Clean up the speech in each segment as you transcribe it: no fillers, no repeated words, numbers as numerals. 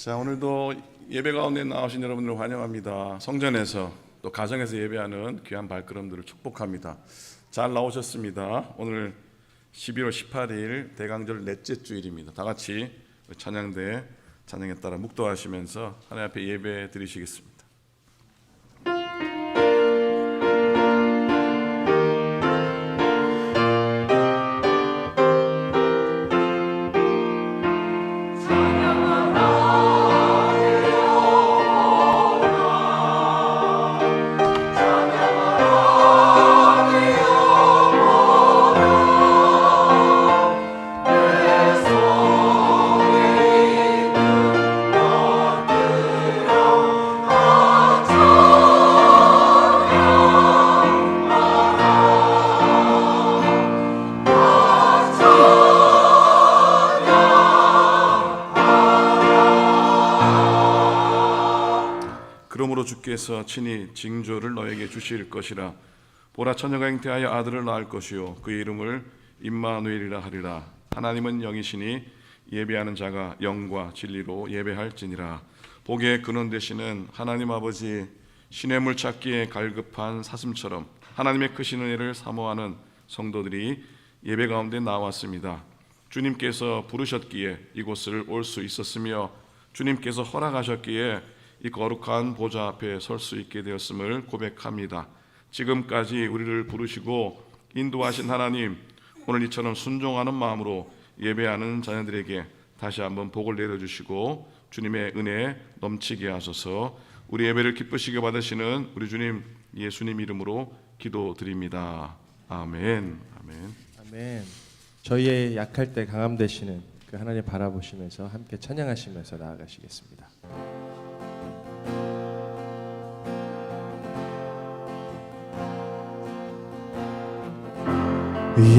자, 오늘도 예배 가운데 나오신 여러분들을 환영합니다. 성전에서 또 가정에서 예배하는 귀한 발걸음들을 축복합니다. 잘 나오셨습니다. 오늘 11월 18일 대강절 넷째 주일입니다. 다 같이 찬양대 찬양에 따라 묵도하시면서 하나님 앞에 예배 드리시겠습니다. 그러므로 주께서 친히 징조를 너에게 주실 것이라. 보라, 처녀가 잉태하여 아들을 낳을 것이요 그의 이름을 임마누엘이라 하리라. 하나님은 영이시니 예배하는 자가 영과 진리로 예배할지니라. 복의 근원 되시는 하나님 아버지, 신의 물 찾기에 갈급한 사슴처럼 하나님의 크신 은혜를 사모하는 성도들이 예배 가운데 나왔습니다. 주님께서 부르셨기에 이곳을 올 수 있었으며 주님께서 허락하셨기에 이 거룩한 보좌 앞에 설 수 있게 되었음을 고백합니다. 지금까지 우리를 부르시고 인도하신 하나님, 오늘 이처럼 순종하는 마음으로 예배하는 자녀들에게 다시 한번 복을 내려주시고 주님의 은혜 넘치게 하소서. 우리 예배를 기쁘시게 받으시는 우리 주님 예수님 이름으로 기도드립니다. 아멘. 아멘. 아멘. 저희의 약할 때 강함 되시는 그 하나님 바라보시면서 함께 찬양하시면서 나아가시겠습니다.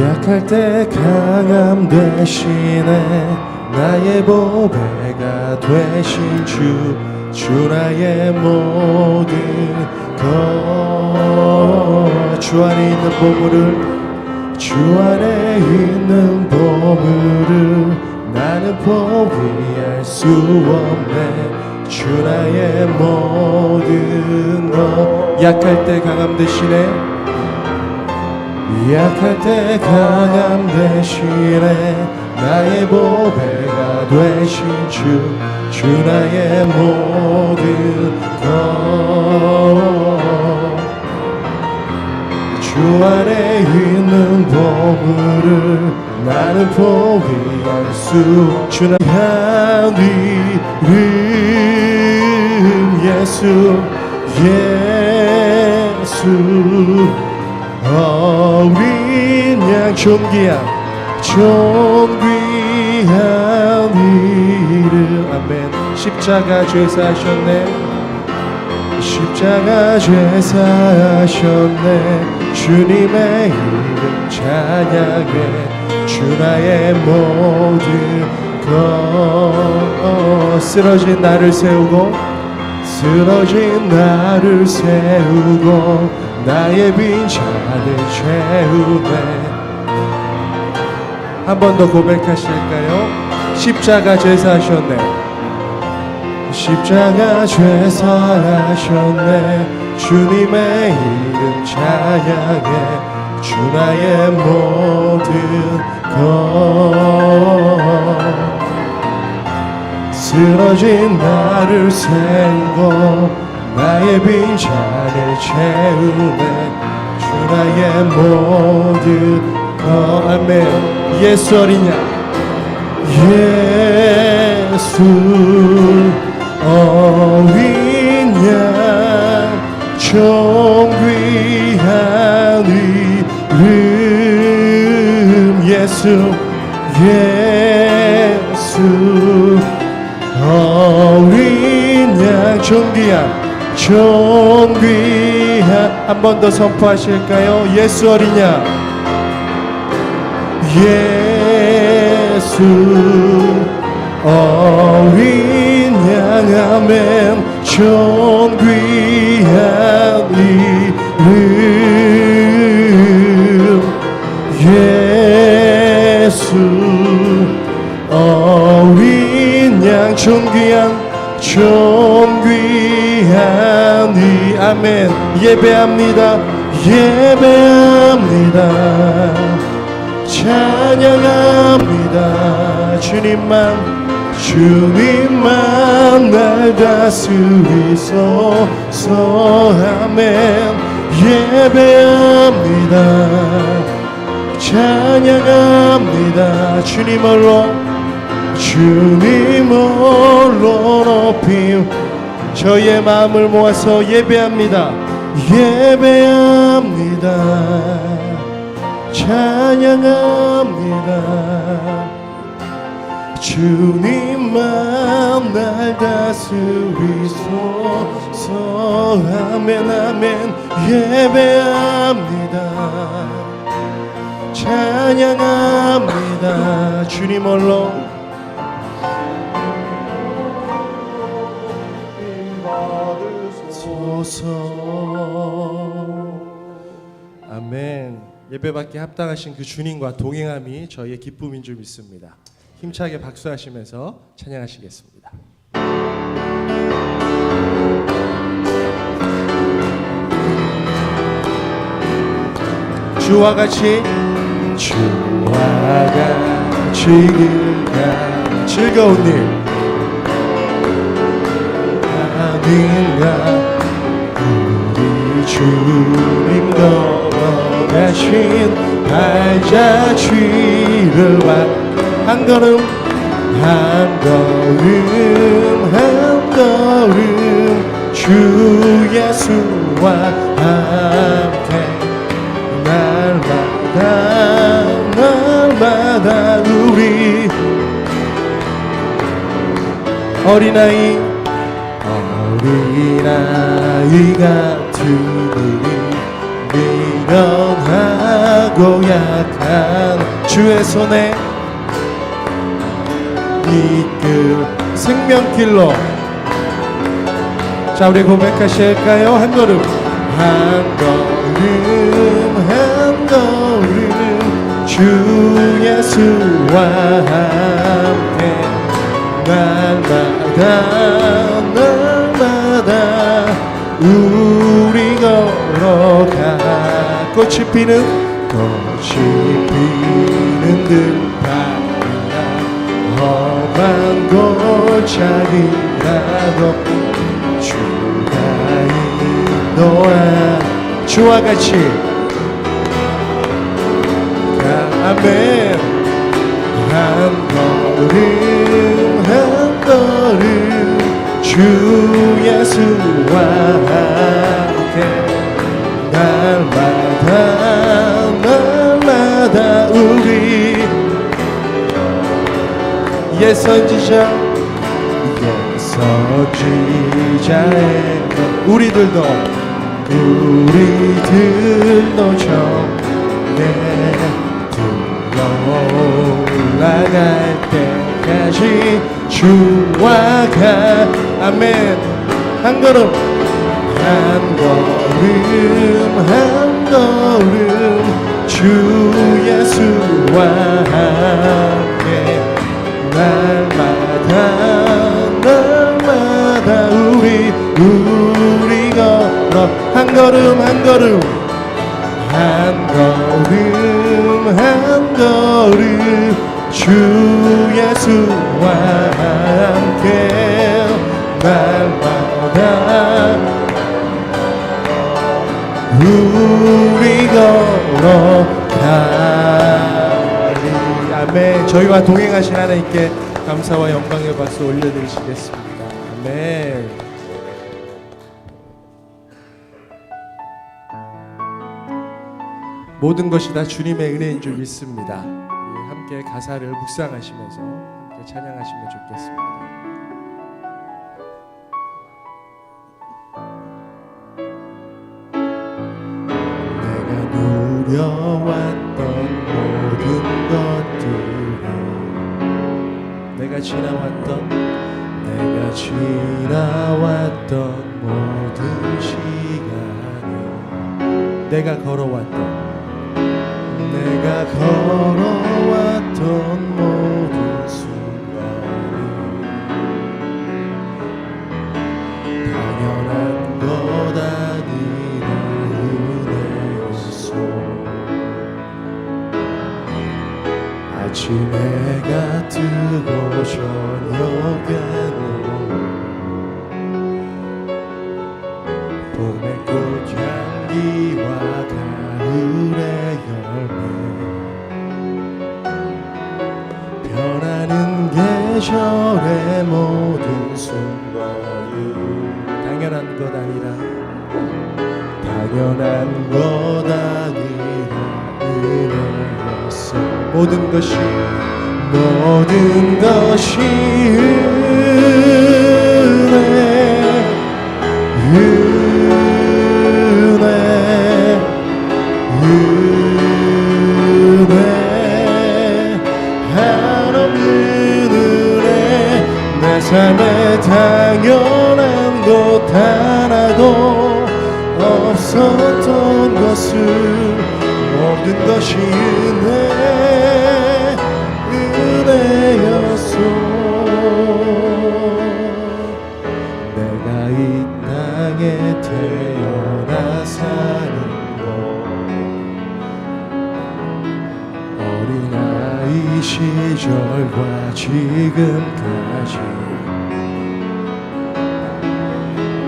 약할 때 강함 되시네 나의 보배가 되신 주 나의 모든 것. 주 안에 있는 보물을 주 안에 있는 보물을 나는 포기할 수 없네. 주 나의 모든 것. 약할 때 강함 되시네. 약할 때 강함 되시네 나의 보배가 되신 주 나의 모든 것. 주 안에 있는 보물을 나는 포기할 수. 주나 한 이름 예수 어린 양 존귀한 이름. 아멘. 십자가 죄사하셨네. 십자가 죄사하셨네. 주님의 이름 찬양해. 주 나의 모든 것. 쓰러진 나를 세우고 나의 빈잔을 채우네. 한 번 더 고백하실까요? 십자가 죄사하셨네. 십자가 죄사하셨네. 주님의 이름 찬양해. 주 나의 모든 것. 쓰러진 나를 세우고 나의 빈잔을 채우네. 주 나의 모든 것. 아멘. 예수 어린 양 예수 어린 양 존귀한 이름 예수 어린 양 존귀한. 한 번 더 선포하실까요? 예수 어린 양 예수 어린 양 아멘. 존귀한 이름 예수 어린 양 존귀한 위하니 아멘. 예배합니다. 예배합니다. 찬양합니다. 주님만 날 다스리소서. 아멘. 예배합니다. 찬양합니다. 주님 홀로 높임. 저의 마음을 모아서 예배합니다. 예배합니다. 찬양합니다. 주님만 날 다스리소서. 아멘 아멘. 예배합니다. 찬양합니다. 주님 홀로 아멘. 예배받기에 합당하신 그 주님과 동행함이 저희의 기쁨인 줄 믿습니다. 힘차게 박수하시면서 찬양하시겠습니다. 주와 같이 즐거운 일 아닌가. 우리 주님 걸어가신 발자취를 한 걸음 주 예수와 함께 날마다 우리 어린아이 같은 우리 미련하고 약한 주의 손에 이끌 생명길로. 자, 우리 고백하실까요? 한 걸음 주 예수와 함께 날마다 우리 걸어가. 꽃이 피는 들판이나 험한 골짜기라도 주가 인도하. 주와 같이 아멘. 한 걸음 주 예수와 함께 날마다 우리 예선지자의 우리들도 정내 올라갈 때까지 주와 아멘. 한 걸음 주 예수와 함께 날마다 우리 걸어 한 걸음 주 예수와 함께 날마다 우리 걸어가리. 아멘. 저희와 동행하신 하나님께 감사와 영광의 박수 올려드리시겠습니다. 아멘. 모든 것이 다 주님의 은혜인 줄 믿습니다. 함께 가사를 묵상하시면서 함께 찬양하시면 좋겠습니다. 내가 누려왔던 모든 것들을 내가 지나왔던 모든 시간을 내가 걸어왔던 모든 순간이 당연한 봄의 꽃향기와 가을의 열매 변하는 계절의 모든 순간이 당연한 것 아니라 은혜였어. 모든 것이 은혜 한없는 은혜 내 삶에 당연한 것 하나도 없었던 것을 모든 것이 은혜였어. 내가 이 땅에 태어나 사는 것 어린아이 시절과 지금까지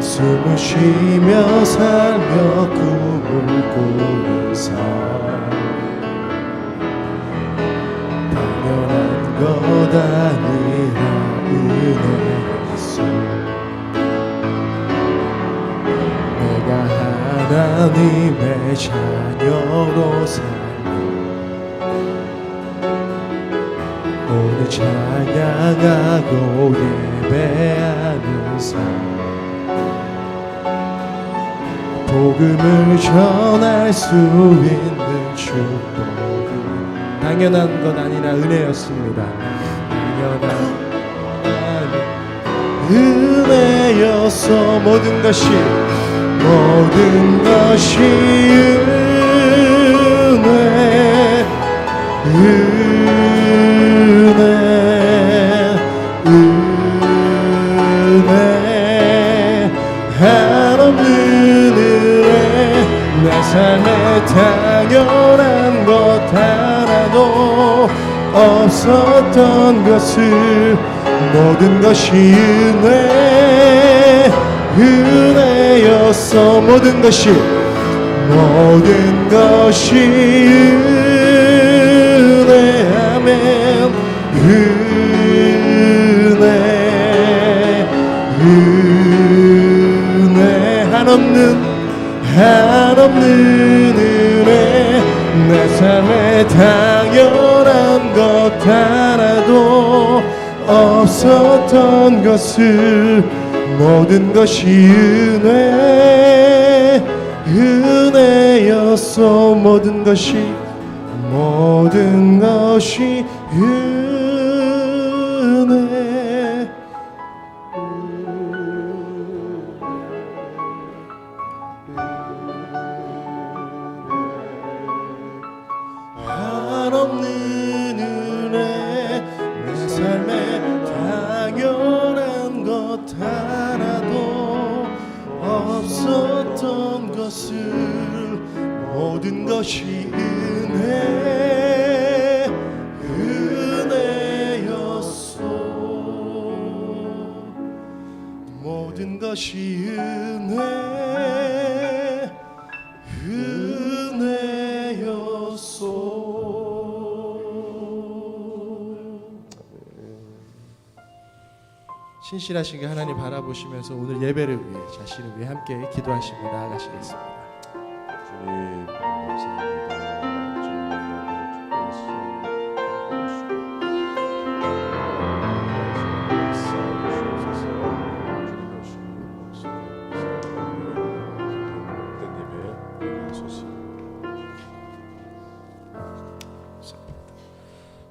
숨을 쉬며 살며 꿈을 꾸는 삶 당연한 것 아니라 은혜였어. 내가 하나님의 자녀로 살며 오늘 찬양하고 예배하는 삶 복음을 전할 수 있는 축복은 당연한 것 아니라 은혜였습니다. 당연한 은혜였어. 모든 것이 은혜 한없는 은혜 내 삶에 당연한 것 하나도 없었던 것을 모든 것이 은혜였어. 모든 것이 은혜하면 은혜 한없는 은혜 내 삶에 당연한 것 하나도 없었던 것을 모든 것이 은혜였어. 모든 것이 은혜 한없는 은혜 내 삶에 당연한 것 하나도 없었던 것을 모든 것이 은혜였어. 모든 것이 은혜였어. 신실하시게 하나님 바라보시면서 오늘 예배를 위해 자신을 위해 함께 기도하시고 나아가시겠습니다. 주님 감사합니다.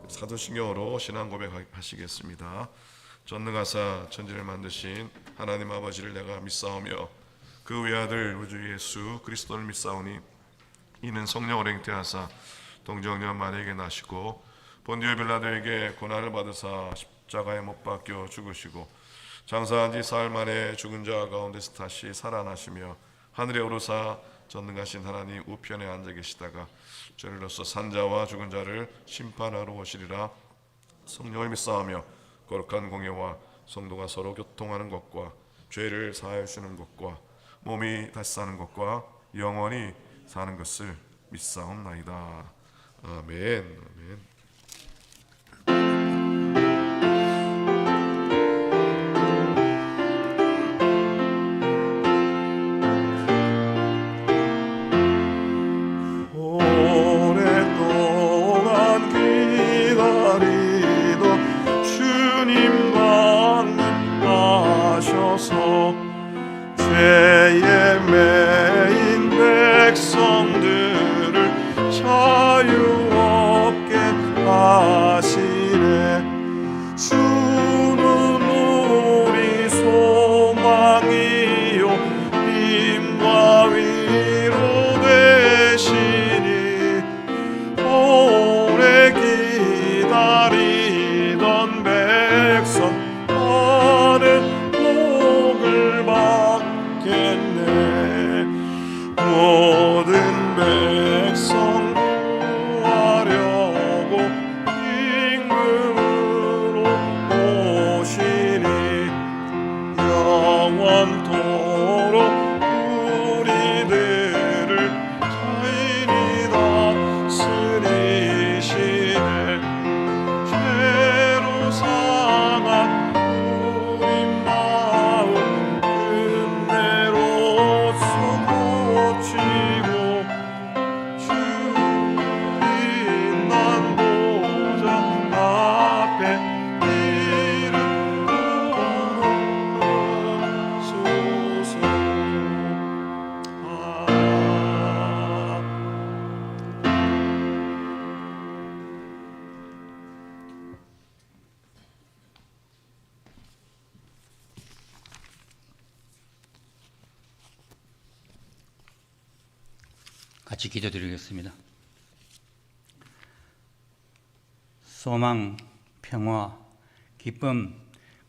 사도신경으로 신앙 고백하시겠습니다. 전능하사 천지를 만드신 하나님 아버지를 내가 믿사오며 그 외아들 우주 예수 그리스도를 믿사오니 이는 성령으로 잉태하사 동정녀 마리아에게 나시고 본디오 빌라도에게 고난을 받으사 십자가에 못 박혀 죽으시고 장사한 지 사흘 만에 죽은 자 가운데서 다시 살아나시며 하늘에 오르사 전능하신 하나님 우편에 앉아 계시다가 저리로서 산자와 죽은 자를 심판하러 오시리라. 성령을 믿사오며 거룩한 공예와 성도가 서로 교통하는 것과 죄를 사하여 주는 것과 몸이 다시 사는 것과 영원히 사는 것을 믿사옵나이다. 아멘. 아멘. 오랫동안 기다리던 주님 강림하셔서 죄에 매인 백성들을 자유 없게 하시네. 주는 우리 소망이요 힘과 위로 되시니 오래 기다리던 백성 하늘 복을 받겠네. 모든 백성 구하려고 임금으로 오시니 영원토록 우리들을 자인이 다스리시네. 죄로 상한 우리 마음 은혜로써 고치고 주 빛난 보좌 앞에 이를 부르소서. 같이 기도드리겠습니다. 소망, 평화, 기쁨,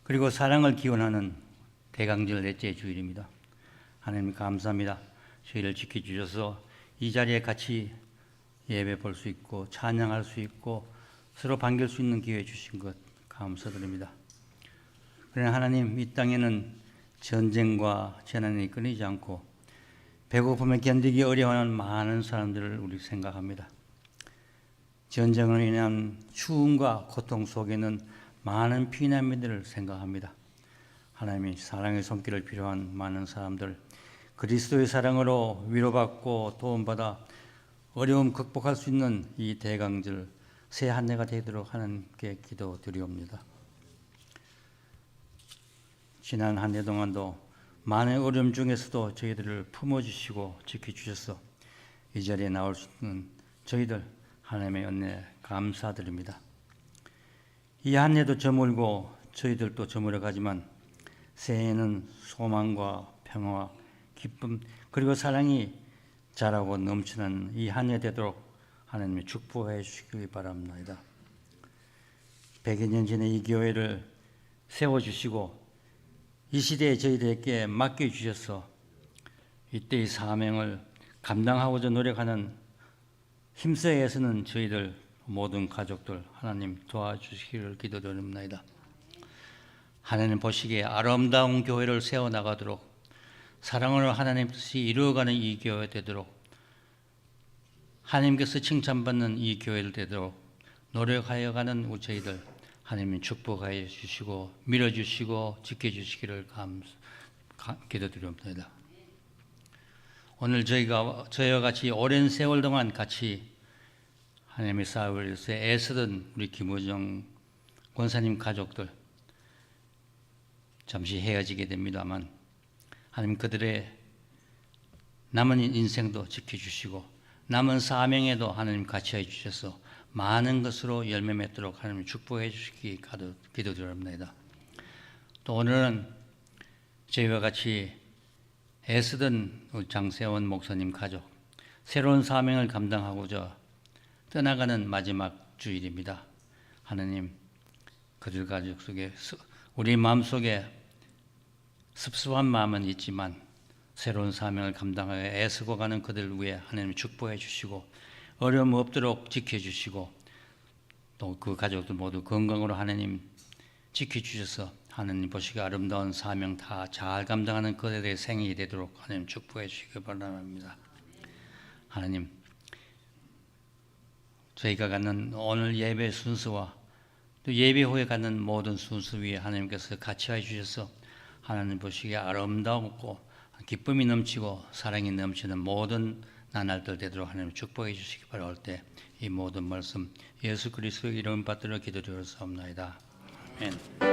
그리고 사랑을 기원하는 대강절 넷째 주일입니다. 하나님 감사합니다. 저희를 지켜주셔서 이 자리에 같이 예배 볼 수 있고 찬양할 수 있고 서로 반길 수 있는 기회 주신 것 감사드립니다. 그러나 하나님, 이 땅에는 전쟁과 재난이 끊이지 않고 배고픔에 견디기 어려워하는 많은 사람들을 우리 생각합니다. 전쟁으로 인한 추움과 고통 속에는 많은 피난민들을 생각합니다. 하나님이 사랑의 손길을 필요한 많은 사람들, 그리스도의 사랑으로 위로받고 도움받아 어려움 극복할 수 있는 이 대강절 새 한 해가 되도록 하나님께 기도드리옵니다. 지난 한 해 동안도 많은 어려움 중에서도 저희들을 품어주시고 지켜주셔서 이 자리에 나올 수 있는 저희들 하나님의 은혜 감사드립니다. 이 한 해도 저물고 저희들도 저물어가지만 새해에는 소망과 평화와 기쁨 그리고 사랑이 자라고 넘치는 이 한 해 되도록 하나님이 축복해 주시기 바랍니다. 100여 년 전에 이 교회를 세워주시고 이 시대에 저희들에게 맡겨주셔서 이때의 사명을 감당하고자 노력하는 힘써야 애쓰는 저희들 모든 가족들 하나님 도와주시기를 기도드립니다. 하나님 보시기에 아름다운 교회를 세워나가도록 사랑으로 하나님 뜻이 이루어가는 이 교회 되도록 하나님께서 칭찬받는 이 교회를 되도록 노력하여 가는 우리 저희들 하나님이 축복하여 주시고 밀어주시고 지켜주시기를 기도드립니다. 오늘 저희와 같이 오랜 세월 동안 같이 하나님의 사업을 위해서 애쓰던 우리 김호정 권사님 가족들 잠시 헤어지게 됩니다만 하나님 그들의 남은 인생도 지켜주시고 남은 사명에도 하나님 같이 해주셔서 많은 것으로 열매 맺도록 하나님 축복해 주시기 기도드립니다. 또 오늘은 저희와 같이 애쓰던 우리 장세원 목사님 가족 새로운 사명을 감당하고자 떠나가는 마지막 주일입니다. 하나님 그들 가족 속에 우리 마음속에 습습한 마음은 있지만 새로운 사명을 감당하여 애쓰고 가는 그들 위해 하나님 축복해 주시고 어려움 없도록 지켜주시고 또 그 가족들 모두 건강으로 하나님 지켜주셔서 하나님 보시기 아름다운 사명 다 잘 감당하는 그들의 생이 되도록 하나님 축복해 주시기 바랍니다. 하나님, 저희가 갖는 오늘 예배 순서와 또 예배 후에 갖는 모든 순서 위에 하나님께서 같이 해주셔서 하나님 보시기에 아름다웠고 기쁨이 넘치고 사랑이 넘치는 모든 나날들 되도록 하나님 축복해 주시기 바랄 때 이 모든 말씀 예수 그리스도의 이름 받들어 기도드렸사옵나이다. 아멘.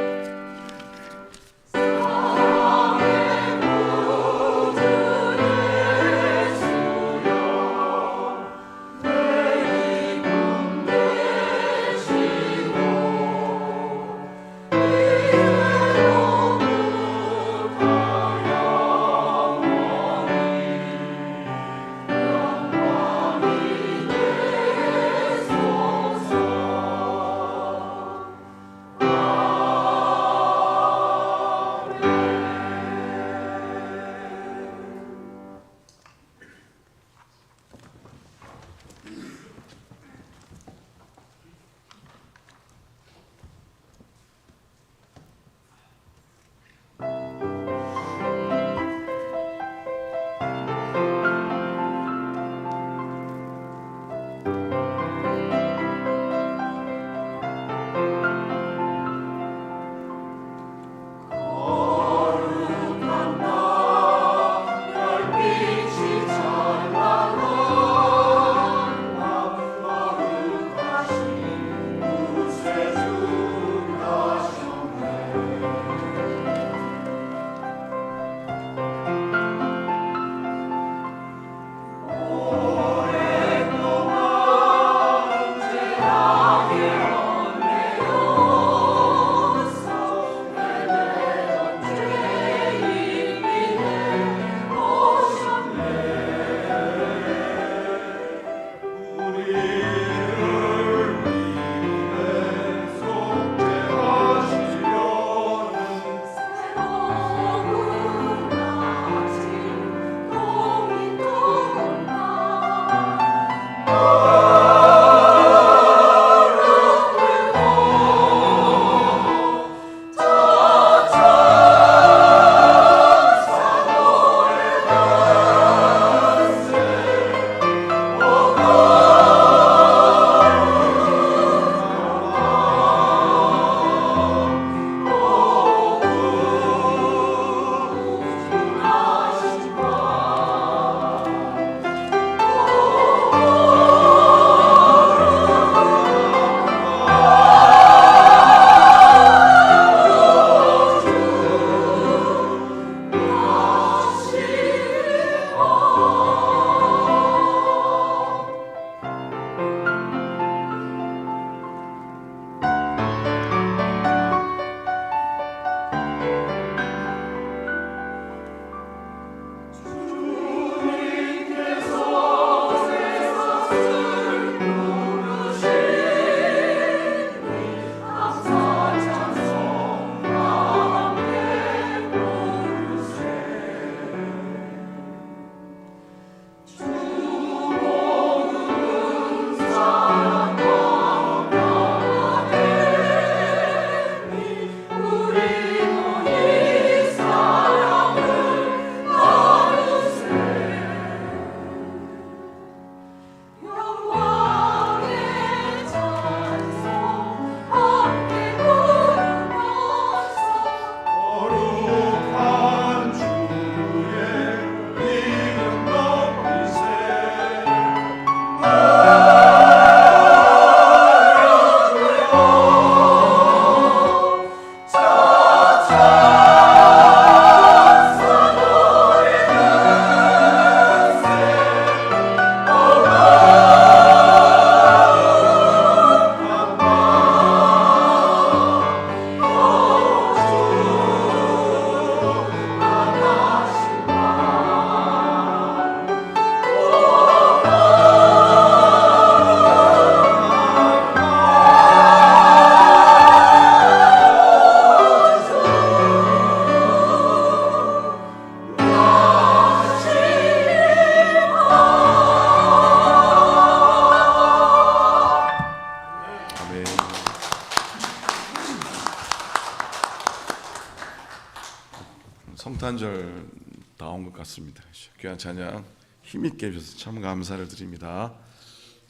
나온 것 같습니다. 귀한 찬양 힘있게 해주셔서 참 감사를 드립니다.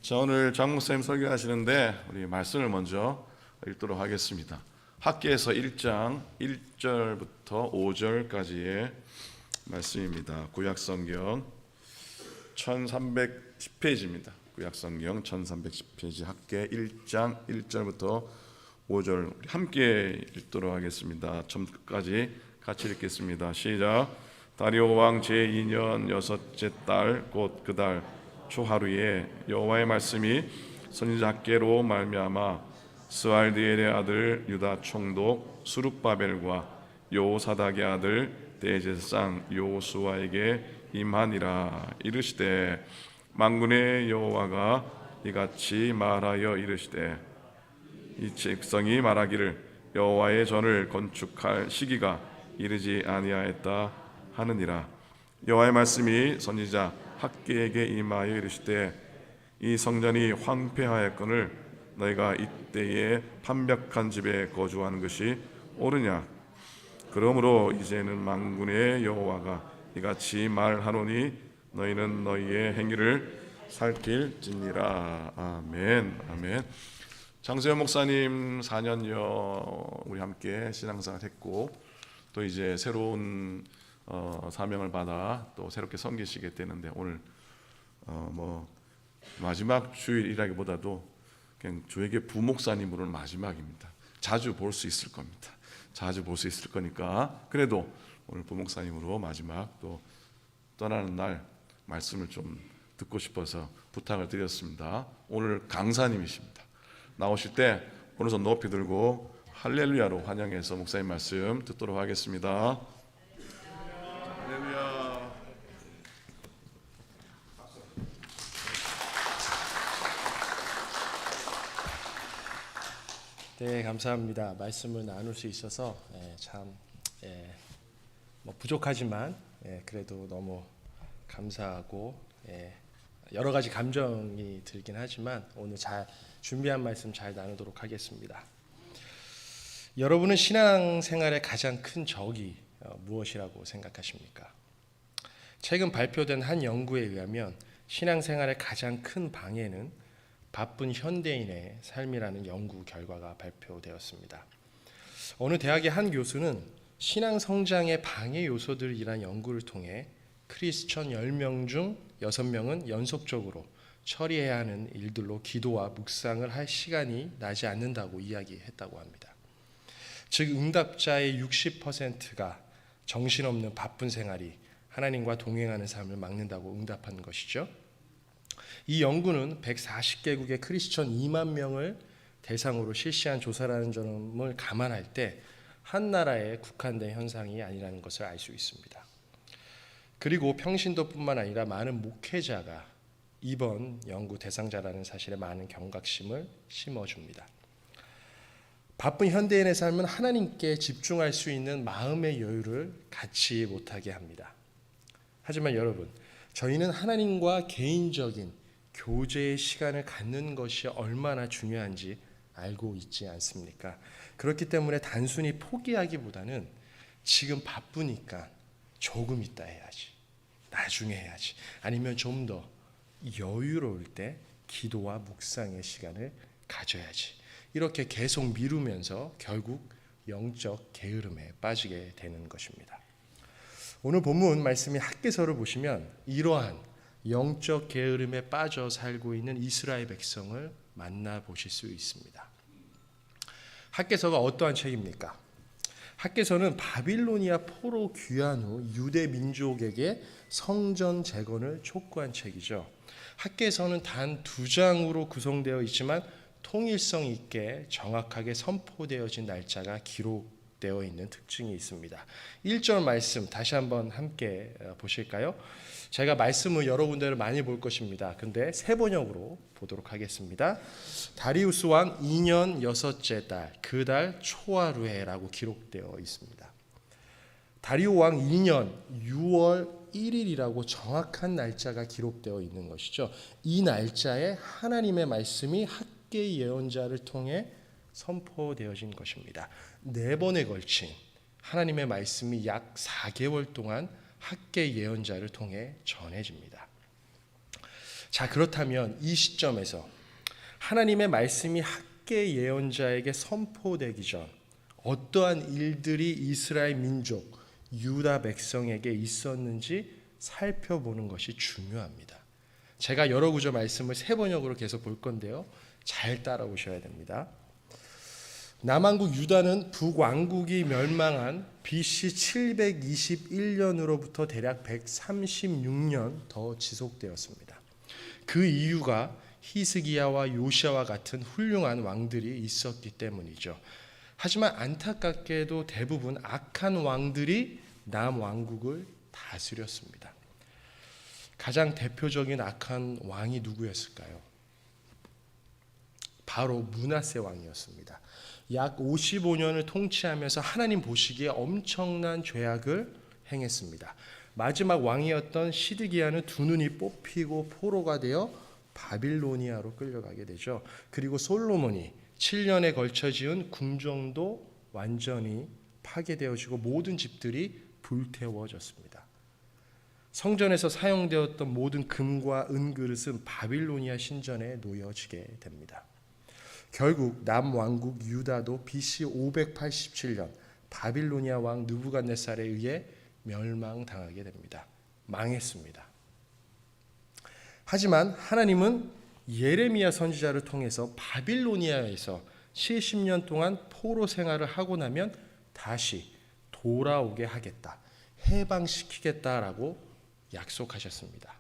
자, 오늘 장 목사님 설교하시는데 우리 말씀을 먼저 읽도록 하겠습니다. 학기에서 1장 1절부터 5절까지의 말씀입니다. 구약성경 1310페이지입니다. 구약성경 1310페이지 학계 1장 1절부터 5절 함께 읽도록 하겠습니다. 처음까지 같이 읽겠습니다. 시작. 다리오 왕 제2년 여섯째 달 곧 그 달 초하루에 여호와의 말씀이 선지자 학계로 말미암아 스알디엘의 아들 유다 총독 수룹바벨과 여호사닥의 아들 대제사장 여호수아에게 임하니라. 이르시되 만군의 여호와가 이같이 말하여 이르시되 이 백성이 말하기를 여호와의 전을 건축할 시기가 이르지 아니하였다 하느니라. 여호와의 말씀이 선지자 학계에게 임하여 이르시되 이 성전이 황폐하였거늘 너희가 이때에 판벽한 집에 거주하는 것이 옳으냐. 그러므로 이제는 만군의 여호와가 이같이 말하노니 너희는 너희의 행위를 살필지니라. 아멘. 아멘. 장세현 목사님 4년여 우리 함께 신앙생활 했고 또 이제 새로운 사명을 받아 또 새롭게 섬기시게 되는데 오늘 뭐 마지막 주일이라기보다도 그냥 저에게 부목사님으로는 마지막입니다. 자주 볼 수 있을 겁니다. 자주 볼 수 있을 거니까 그래도 오늘 부목사님으로 마지막 또 떠나는 날 말씀을 좀 듣고 싶어서 부탁을 드렸습니다. 오늘 강사님이십니다. 나오실 때 오른손 높이 들고 할렐루야로 환영해서 목사님 말씀 듣도록 하겠습니다. 할렐루야. 네, 감사합니다. 말씀을 나눌 수 있어서 뭐 부족하지만 그래도 너무 감사하고 여러 가지 감정이 들긴 하지만 오늘 잘 준비한 말씀 잘 나누도록 하겠습니다. 여러분은 신앙생활의 가장 큰 적이 무엇이라고 생각하십니까? 최근 발표된 한 연구에 의하면 신앙생활의 가장 큰 방해는 바쁜 현대인의 삶이라는 연구 결과가 발표되었습니다. 어느 대학의 한 교수는 신앙 성장의 방해 요소들이란 연구를 통해 크리스천 10명 중 6명은 연속적으로 처리해야 하는 일들로 기도와 묵상을 할 시간이 나지 않는다고 이야기했다고 합니다. 즉 응답자의 60%가 정신없는 바쁜 생활이 하나님과 동행하는 삶을 막는다고 응답한 것이죠. 이 연구는 140개국의 크리스천 2만 명을 대상으로 실시한 조사라는 점을 감안할 때 한 나라에 국한된 현상이 아니라는 것을 알 수 있습니다. 그리고 평신도뿐만 아니라 많은 목회자가 이번 연구 대상자라는 사실에 많은 경각심을 심어줍니다. 바쁜 현대인의 삶은 하나님께 집중할 수 있는 마음의 여유를 갖지 못하게 합니다. 하지만 여러분, 저희는 하나님과 개인적인 교제의 시간을 갖는 것이 얼마나 중요한지 알고 있지 않습니까? 그렇기 때문에 단순히 포기하기보다는 지금 바쁘니까 조금 있다 해야지, 나중에 해야지, 아니면 좀 더 여유로울 때 기도와 묵상의 시간을 가져야지, 이렇게 계속 미루면서 결국 영적 게으름에 빠지게 되는 것입니다. 오늘 본문 말씀이 학개서를 보시면 이러한 영적 게으름에 빠져 살고 있는 이스라엘 백성을 만나보실 수 있습니다. 학개서가 어떠한 책입니까? 학개서는 바빌로니아 포로 귀환 후 유대 민족에게 성전 재건을 촉구한 책이죠. 학개서는 단 2장으로 구성되어 있지만 통일성 있게 정확하게 선포되어진 날짜가 기록되어 있는 특징이 있습니다. 1절 말씀 다시 한번 함께 보실까요? 제가 말씀을 여러 군데를 많이 볼 것입니다. 근데 세 번역으로 보도록 하겠습니다. 다리우스 왕 2년 여섯째 달 그 달 초하루에라고 기록되어 있습니다. 다리오 왕 2년 6월 1일이라고 정확한 날짜가 기록되어 있는 것이죠. 이 날짜에 하나님의 말씀이 학개 예언자를 통해 선포되어진 것입니다. 4번에 걸친 하나님의 말씀이 약 4개월 동안 학계 예언자를 통해 전해집니다. 자, 그렇다면 이 시점에서 하나님의 말씀이 학계 예언자에게 선포되기 전 어떠한 일들이 이스라엘 민족, 유다 백성에게 있었는지 살펴보는 것이 중요합니다. 제가 여러 구절 말씀을 세 번역으로 계속 볼 건데요. 잘 따라오셔야 됩니다. 남왕국 유다는 북왕국이 멸망한 BC 721년으로부터 대략 136년 더 지속되었습니다. 그 이유가 히스기야와 요시아와 같은 훌륭한 왕들이 있었기 때문이죠. 하지만 안타깝게도 대부분 악한 왕들이 남왕국을 다스렸습니다. 가장 대표적인 악한 왕이 누구였을까요? 바로 므낫세 왕이었습니다. 약 55년을 통치하면서 하나님 보시기에 엄청난 죄악을 행했습니다. 마지막 왕이었던 시드기야는 두 눈이 뽑히고 포로가 되어 바빌로니아로 끌려가게 되죠. 그리고 솔로몬이 7년에 걸쳐 지은 궁정도 완전히 파괴되어지고 모든 집들이 불태워졌습니다. 성전에서 사용되었던 모든 금과 은그릇은 바빌로니아 신전에 놓여지게 됩니다. 결국 남왕국 유다도 BC 587년 바빌로니아 왕 느부갓네살에 의해 멸망당하게 됩니다. 망했습니다. 하지만 하나님은 예레미야 선지자를 통해서 바빌로니아에서 70년 동안 포로 생활을 하고 나면 다시 돌아오게 하겠다, 해방시키겠다라고 약속하셨습니다.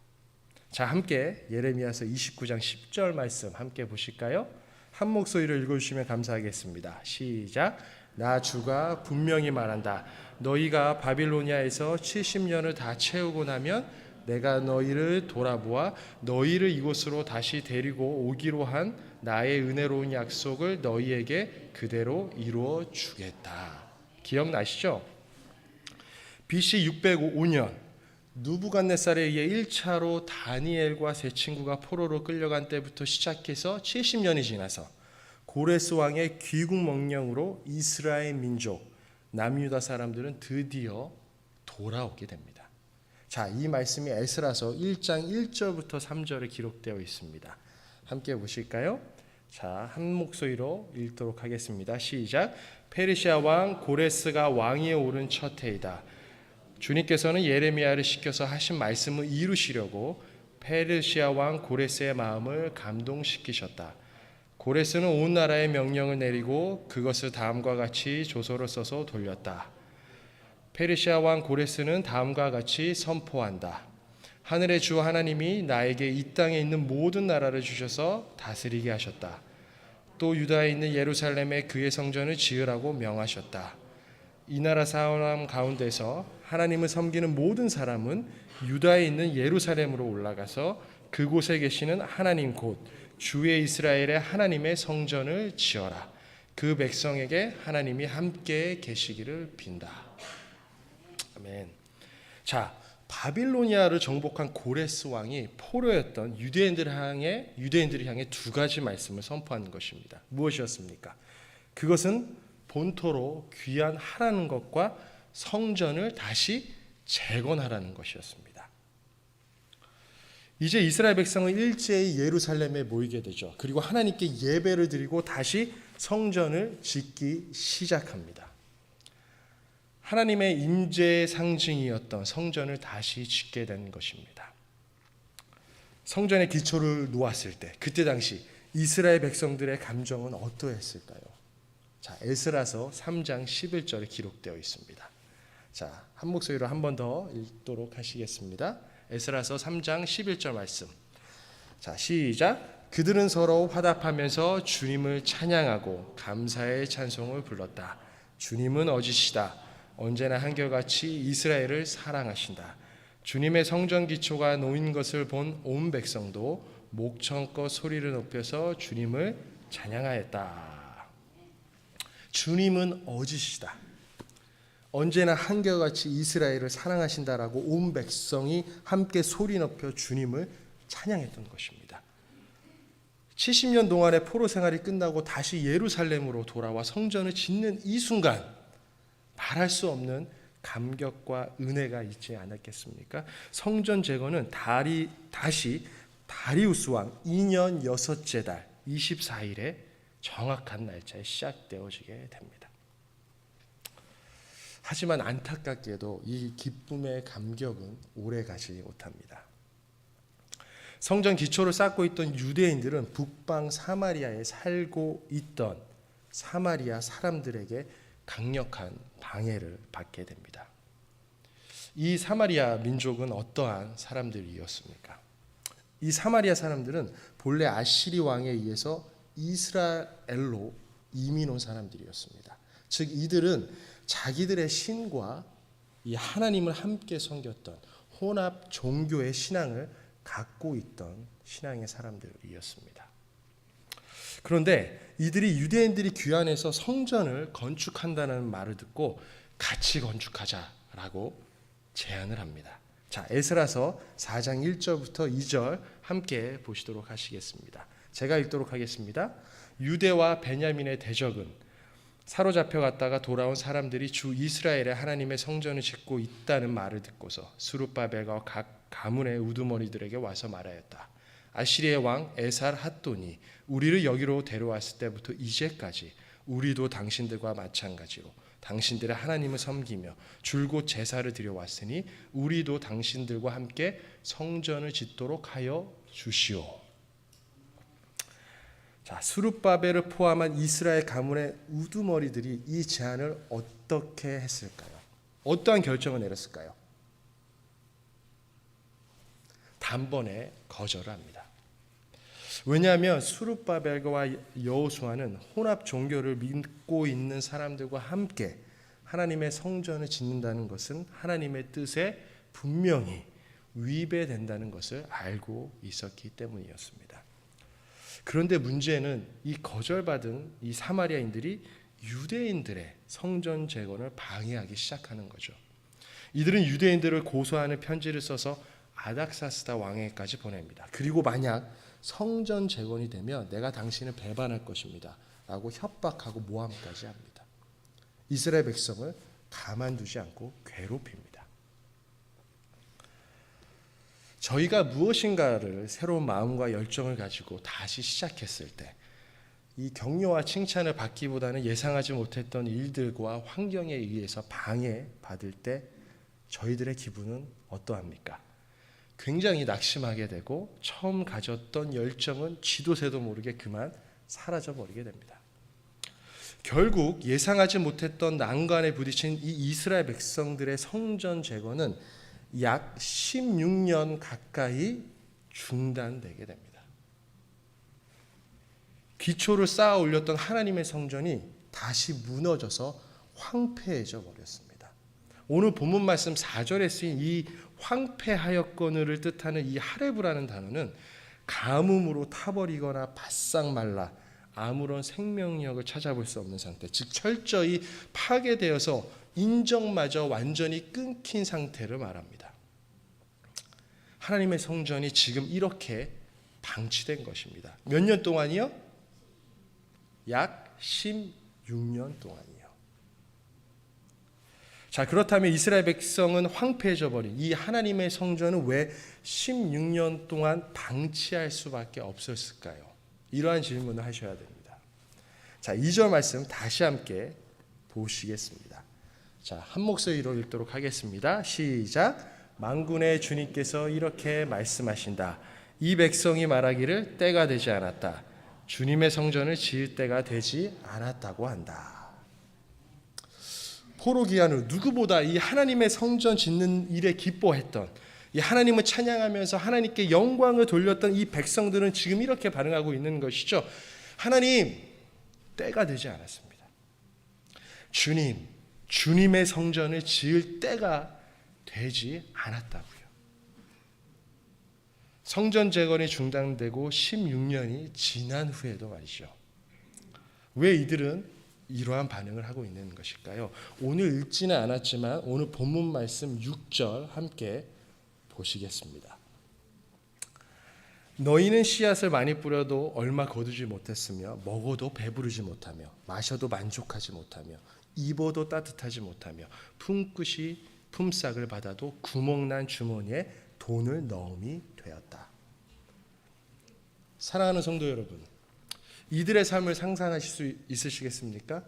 자, 함께 예레미야서 29장 10절 말씀 함께 보실까요? 한 목소리로 읽어주시면 감사하겠습니다. 시작. 나 주가 분명히 말한다. 너희가 바빌로니아에서 70년을 다 채우고 나면 내가 너희를 돌아보아 너희를 이곳으로 다시 데리고 오기로 한 나의 은혜로운 약속을 너희에게 그대로 이루어 주겠다. 기억나시죠? BC 605년 느부갓네살에 의해 1차로 다니엘과 세 친구가 포로로 끌려간 때부터 시작해서 70년이 지나서 고레스 왕의 귀국 명령으로 이스라엘 민족 남유다 사람들은 드디어 돌아오게 됩니다. 자, 이 말씀이 에스라서 1장 1절부터 3절에 기록되어 있습니다. 함께 보실까요? 자, 한 목소리로 읽도록 하겠습니다. 시작. 페르시아 왕 고레스가 왕위에 오른 첫 해이다. 주님께서는 예레미야를 시켜서 하신 말씀을 이루시려고 페르시아 왕 고레스의 마음을 감동시키셨다. 고레스는 온 나라에 명령을 내리고 그것을 다음과 같이 조서를 써서 돌렸다. 페르시아 왕 고레스는 다음과 같이 선포한다. 하늘의 주 하나님이 나에게 이 땅에 있는 모든 나라를 주셔서 다스리게 하셨다. 또 유다에 있는 예루살렘에 그의 성전을 지으라고 명하셨다. 이 나라 사람 가운데서 하나님을 섬기는 모든 사람은 유다에 있는 예루살렘으로 올라가서 그곳에 계시는 하나님 곧 주의 이스라엘의 하나님의 성전을 지어라. 그 백성에게 하나님이 함께 계시기를 빈다. 아멘. 자, 바빌로니아를 정복한 고레스 왕이 포로였던 유대인들을 향해 두 가지 말씀을 선포하는 것입니다. 무엇이었습니까? 그것은 본토로 귀환하라는 것과 성전을 다시 재건하라는 것이었습니다. 이제 이스라엘 백성은 일제히 예루살렘에 모이게 되죠. 그리고 하나님께 예배를 드리고 다시 성전을 짓기 시작합니다. 하나님의 임재의 상징이었던 성전을 다시 짓게 된 것입니다. 성전의 기초를 놓았을 때 그때 당시 이스라엘 백성들의 감정은 어떠했을까요? 자, 에스라서 3장 11절에 기록되어 있습니다. 자, 한 목소리로 한 번 더 읽도록 하시겠습니다. 에스라서 3장 11절 말씀. 자, 시작. 그들은 서로 화답하면서 주님을 찬양하고 감사의 찬송을 불렀다. 주님은 어지시다. 언제나 한결같이 이스라엘을 사랑하신다. 주님의 성전 기초가 놓인 것을 본 온 백성도 목청껏 소리를 높여서 주님을 찬양하였다. 주님은 어지시다. 언제나 한결같이 이스라엘을 사랑하신다라고 온 백성이 함께 소리 높여 주님을 찬양했던 것입니다. 70년 동안의 포로 생활이 끝나고 다시 예루살렘으로 돌아와 성전을 짓는 이 순간 말할 수 없는 감격과 은혜가 있지 않았겠습니까? 성전 재건은 다시 다리우스 왕 2년 6째 달 24일에 정확한 날짜에 시작되어지게 됩니다. 하지만 안타깝게도 이 기쁨의 감격은 오래가지 못합니다. 성전 기초를 쌓고 있던 유대인들은 북방 사마리아에 살고 있던 사마리아 사람들에게 강력한 방해를 받게 됩니다. 이 사마리아 민족은 어떠한 사람들이었습니까? 이 사마리아 사람들은 본래 아시리 왕에 의해서 이스라엘로 이민 온 사람들이었습니다. 즉 이들은 자기들의 신과 이 하나님을 함께 섬겼던 혼합 종교의 신앙을 갖고 있던 신앙의 사람들이었습니다. 그런데 이들이 유대인들이 귀환해서 성전을 건축한다는 말을 듣고 같이 건축하자라고 제안을 합니다. 자, 에스라서 4장 1절부터 2절 함께 보시도록 하시겠습니다. 제가 읽도록 하겠습니다. 유대와 베냐민의 대적은 사로잡혀 갔다가 돌아온 사람들이 주 이스라엘의 하나님의 성전을 짓고 있다는 말을 듣고서 스룹바벨과 각 가문의 우두머리들에게 와서 말하였다. 아시리의 왕 에살 핫돈이 우리를 여기로 데려왔을 때부터 이제까지 우리도 당신들과 마찬가지로 당신들의 하나님을 섬기며 줄곧 제사를 드려왔으니 우리도 당신들과 함께 성전을 짓도록 하여 주시오. 자, 스룹바벨을 포함한 이스라엘 가문의 우두머리들이 이 제안을 어떻게 했을까요? 어떠한 결정을 내렸을까요? 단번에 거절을 합니다. 왜냐하면 스룹바벨과 여호수아는 혼합 종교를 믿고 있는 사람들과 함께 하나님의 성전을 짓는다는 것은 하나님의 뜻에 분명히 위배된다는 것을 알고 있었기 때문이었습니다. 그런데 문제는 이 거절받은 이 사마리아인들이 유대인들의 성전 재건을 방해하기 시작하는 거죠. 이들은 유대인들을 고소하는 편지를 써서 아닥사스다 왕에게까지 보냅니다. 그리고 만약 성전 재건이 되면 내가 당신을 배반할 것입니다 라고 협박하고 모함까지 합니다. 이스라엘 백성을 가만두지 않고 괴롭힙니다. 저희가 무엇인가를 새로운 마음과 열정을 가지고 다시 시작했을 때 이 격려와 칭찬을 받기보다는 예상하지 못했던 일들과 환경에 의해서 방해받을 때 저희들의 기분은 어떠합니까? 굉장히 낙심하게 되고 처음 가졌던 열정은 쥐도새도 모르게 그만 사라져버리게 됩니다. 결국 예상하지 못했던 난관에 부딪힌 이 이스라엘 백성들의 성전 재건은 약 16년 가까이 중단되게 됩니다. 기초를 쌓아 올렸던 하나님의 성전이 다시 무너져서 황폐해져 버렸습니다. 오늘 본문 말씀 4절에 쓰인 이 황폐하였거늘을 뜻하는 이 하레브라는 단어는 가뭄으로 타버리거나 바싹 말라 아무런 생명력을 찾아볼 수 없는 상태, 즉 철저히 파괴되어서 인정마저 완전히 끊긴 상태를 말합니다. 하나님의 성전이 지금 이렇게 방치된 것입니다. 몇 년 동안이요? 약 16년 동안이요. 자, 그렇다면 이스라엘 백성은 황폐해져 버린 이 하나님의 성전은 왜 16년 동안 방치할 수밖에 없었을까요? 이러한 질문을 하셔야 됩니다. 자, 2절 말씀 다시 함께 보시겠습니다. 자, 한 목소리로 읽도록 하겠습니다. 시작. 만군의 주님께서 이렇게 말씀하신다. 이 백성이 말하기를 때가 되지 않았다. 주님의 성전을 지을 때가 되지 않았다고 한다. 포로 기한 후 누구보다 이 하나님의 성전 짓는 일에 기뻐했던, 이 하나님을 찬양하면서 하나님께 영광을 돌렸던 이 백성들은 지금 이렇게 반응하고 있는 것이죠. 하나님, 때가 되지 않았습니다. 주님의 성전을 지을 때가 되지 않았다고요. 성전 재건이 중단되고 16년이 지난 후에도 말이죠. 왜 이들은 이러한 반응을 하고 있는 것일까요? 오늘 읽지는 않았지만 오늘 본문 말씀 6절 함께 보시겠습니다. 너희는 씨앗을 많이 뿌려도 얼마 거두지 못했으며 먹어도 배부르지 못하며 마셔도 만족하지 못하며 입어도 따뜻하지 못하며 품끝이 품삯을 받아도 구멍난 주머니에 돈을 넣음이 되었다. 사랑하는 성도 여러분, 이들의 삶을 상상하실 수 있으시겠습니까?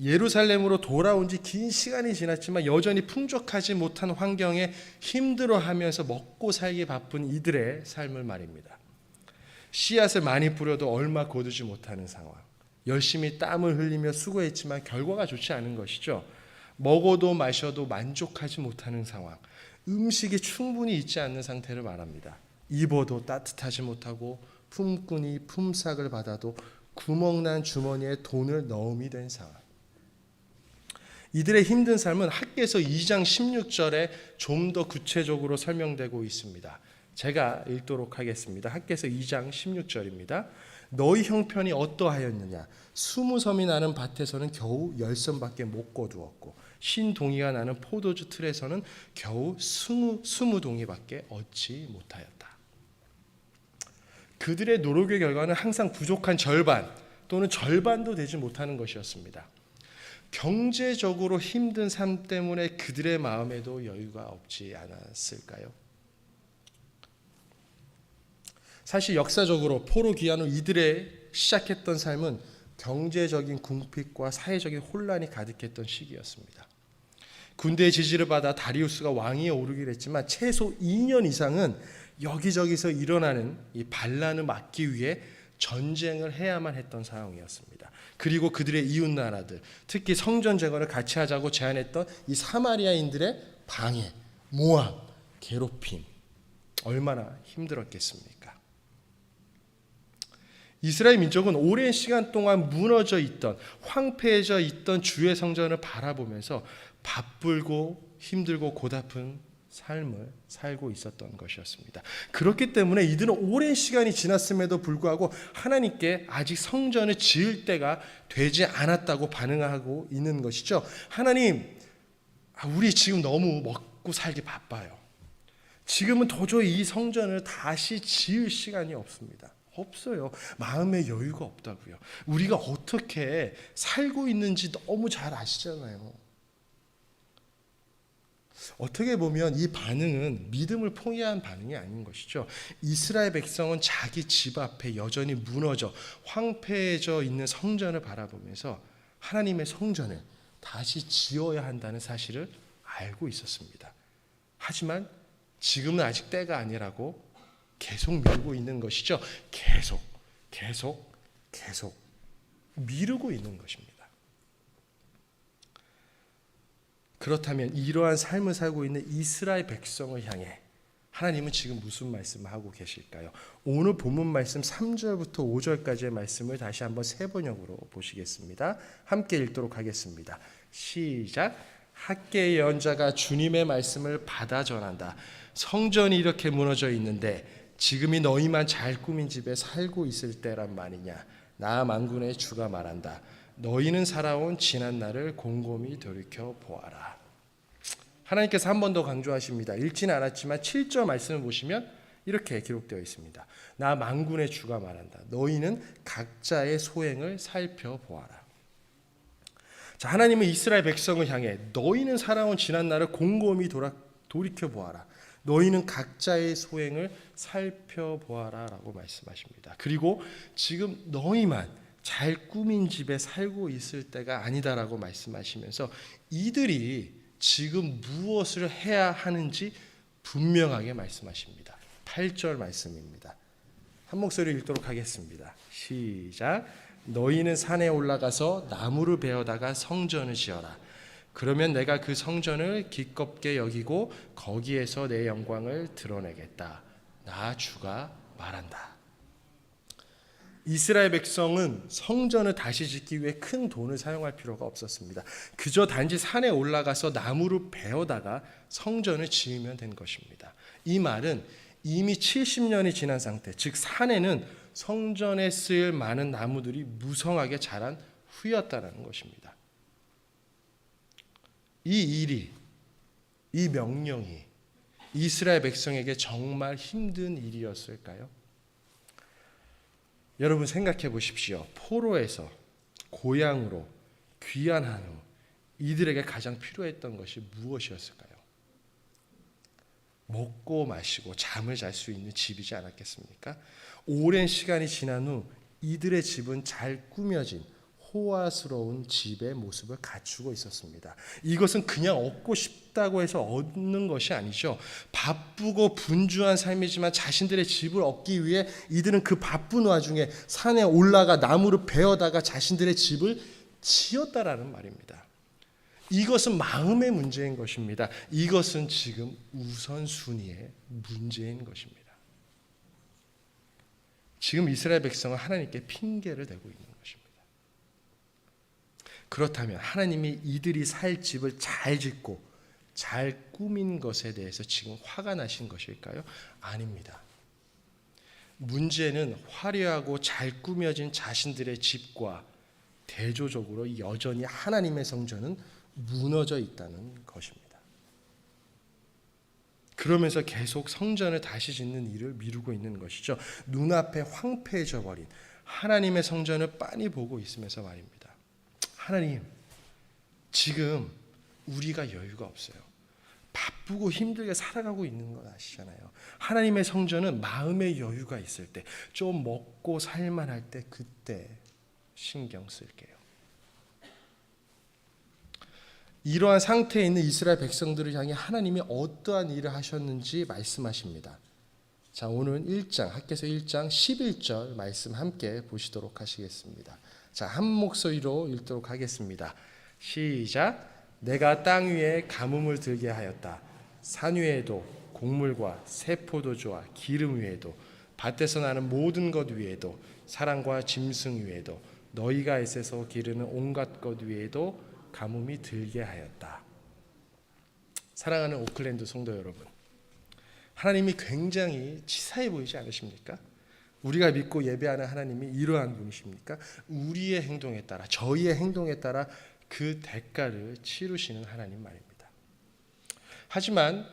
예루살렘으로 돌아온 지 긴 시간이 지났지만 여전히 풍족하지 못한 환경에 힘들어하면서 먹고 살기 바쁜 이들의 삶을 말입니다. 씨앗을 많이 뿌려도 얼마 거두지 못하는 상황. 열심히 땀을 흘리며 수고했지만 결과가 좋지 않은 것이죠. 먹어도 마셔도 만족하지 못하는 상황. 음식이 충분히 있지 않는 상태를 말합니다. 입어도 따뜻하지 못하고 품꾼이 품삯을 받아도 구멍난 주머니에 돈을 넣음이 된 상황. 이들의 힘든 삶은 학개서 2장 16절에 좀 더 구체적으로 설명되고 있습니다. 제가 읽도록 하겠습니다. 학개서 2장 16절입니다. 너희 형편이 어떠하였느냐? 20섬이 나는 밭에서는 겨우 10섬밖에 못 거두었고 신동이가 나는 포도주 틀에서는 겨우 20동이밖에 얻지 못하였다. 그들의 노력의 결과는 항상 부족한 절반 또는 절반도 되지 못하는 것이었습니다. 경제적으로 힘든 삶 때문에 그들의 마음에도 여유가 없지 않았을까요? 사실 역사적으로 포로 귀환 후 이들의 시작했던 삶은 경제적인 궁핍과 사회적인 혼란이 가득했던 시기였습니다. 군대의 지지를 받아 다리우스가 왕위에 오르긴 했지만 최소 2년 이상은 여기저기서 일어나는 이 반란을 막기 위해 전쟁을 해야만 했던 상황이었습니다. 그리고 그들의 이웃 나라들, 특히 성전 재건을 같이 하자고 제안했던 이 사마리아인들의 방해, 모함, 괴롭힘, 얼마나 힘들었겠습니까? 이스라엘 민족은 오랜 시간 동안 무너져 있던, 황폐해져 있던 주의 성전을 바라보면서 바쁘고 힘들고 고달픈 삶을 살고 있었던 것이었습니다. 그렇기 때문에 이들은 오랜 시간이 지났음에도 불구하고 하나님께 아직 성전을 지을 때가 되지 않았다고 반응하고 있는 것이죠. 하나님, 우리 지금 너무 먹고 살기 바빠요. 지금은 도저히 이 성전을 다시 지을 시간이 없습니다. 없어요. 마음의 여유가 없다고요. 우리가 어떻게 살고 있는지 너무 잘 아시잖아요. 어떻게 보면 이 반응은 믿음을 포기한 반응이 아닌 것이죠. 이스라엘 백성은 자기 집 앞에 여전히 무너져 황폐해져 있는 성전을 바라보면서 하나님의 성전을 다시 지어야 한다는 사실을 알고 있었습니다. 하지만 지금은 아직 때가 아니라고 계속 미루고 있는 것이죠. 계속 미루고 있는 것입니다. 그렇다면 이러한 삶을 살고 있는 이스라엘 백성을 향해 하나님은 지금 무슨 말씀을 하고 계실까요? 오늘 본문 말씀 3절부터 5절까지의 말씀을 다시 한번 세 번역으로 보시겠습니다. 함께 읽도록 하겠습니다. 시작. 학개의 예언자가 주님의 말씀을 받아 전한다. 성전이 이렇게 무너져 있는데 지금이 너희만 잘 꾸민 집에 살고 있을 때란 말이냐. 나 만군의 주가 말한다. 너희는 살아온 지난 날을 곰곰이 돌이켜 보아라. 하나님께서 한 번 더 강조하십니다. 읽지는 않았지만 7절 말씀을 보시면 이렇게 기록되어 있습니다. 나 만군의 주가 말한다. 너희는 각자의 소행을 살펴보아라. 자, 하나님은 이스라엘 백성을 향해 너희는 살아온 지난 날을 곰곰이 돌이켜 보아라. 너희는 각자의 소행을 살펴보아라 라고 말씀하십니다. 그리고 지금 너희만 잘 꾸민 집에 살고 있을 때가 아니다라고 말씀하시면서 이들이 지금 무엇을 해야 하는지 분명하게 말씀하십니다. 8절 말씀입니다. 한 목소리 읽도록 하겠습니다. 시작. 너희는 산에 올라가서 나무를 베어다가 성전을 지어라. 그러면 내가 그 성전을 기껍게 여기고 거기에서 내 영광을 드러내겠다. 나 주가 말한다. 이스라엘 백성은 성전을 다시 짓기 위해 큰 돈을 사용할 필요가 없었습니다. 그저 단지 산에 올라가서 나무를 베어다가 성전을 지으면 된 것입니다. 이 말은 이미 70년이 지난 상태, 즉 산에는 성전에 쓰일 많은 나무들이 무성하게 자란 후였다는 것입니다. 이 일이, 이 명령이 이스라엘 백성에게 정말 힘든 일이었을까요? 여러분 생각해 보십시오. 포로에서 고향으로 귀환한 후 이들에게 가장 필요했던 것이 무엇이었을까요? 먹고 마시고 잠을 잘 수 있는 집이지 않았겠습니까? 오랜 시간이 지난 후 이들의 집은 잘 꾸며진 호화스러운 집의 모습을 갖추고 있었습니다. 이것은 그냥 얻고 싶다고 해서 얻는 것이 아니죠. 바쁘고 분주한 삶이지만 자신들의 집을 얻기 위해 이들은 그 바쁜 와중에 산에 올라가 나무를 베어다가 자신들의 집을 지었다라는 말입니다. 이것은 마음의 문제인 것입니다. 이것은 지금 우선순위의 문제인 것입니다. 지금 이스라엘 백성은 하나님께 핑계를 대고 있는 것입니다. 그렇다면 하나님이 이들이 살 집을 잘 짓고 잘 꾸민 것에 대해서 지금 화가 나신 것일까요? 아닙니다. 문제는 화려하고 잘 꾸며진 자신들의 집과 대조적으로 여전히 하나님의 성전은 무너져 있다는 것입니다. 그러면서 계속 성전을 다시 짓는 일을 미루고 있는 것이죠. 눈앞에 황폐해져 버린 하나님의 성전을 빤히 보고 있으면서 말입니다. 하나님, 지금 우리가 여유가 없어요. 바쁘고 힘들게 살아가고 있는 건 아시잖아요. 하나님의 성전은 마음의 여유가 있을 때, 좀 먹고 살만할 때 그때 신경 쓸게요. 이러한 상태에 있는 이스라엘 백성들을 향해 하나님이 어떠한 일을 하셨는지 말씀하십니다. 자, 오늘은 1장, 학개서 1장 11절 말씀 함께 보시도록 하시겠습니다. 자, 한 목소리로 읽도록 하겠습니다. 시작. 내가 땅 위에 가뭄을 들게 하였다. 산 위에도 곡물과 새 포도주와 기름 위에도 밭에서 나는 모든 것 위에도 사람과 짐승 위에도 너희가 애써서 기르는 온갖 것 위에도 가뭄이 들게 하였다. 사랑하는 오클랜드 성도 여러분, 하나님이 굉장히 치사해 보이지 않으십니까? 우리가 믿고 예배하는 하나님이 이러한 분이십니까? 우리의 행동에 따라, 저희의 행동에 따라 그 대가를 치르시는 하나님 말입니다. 하지만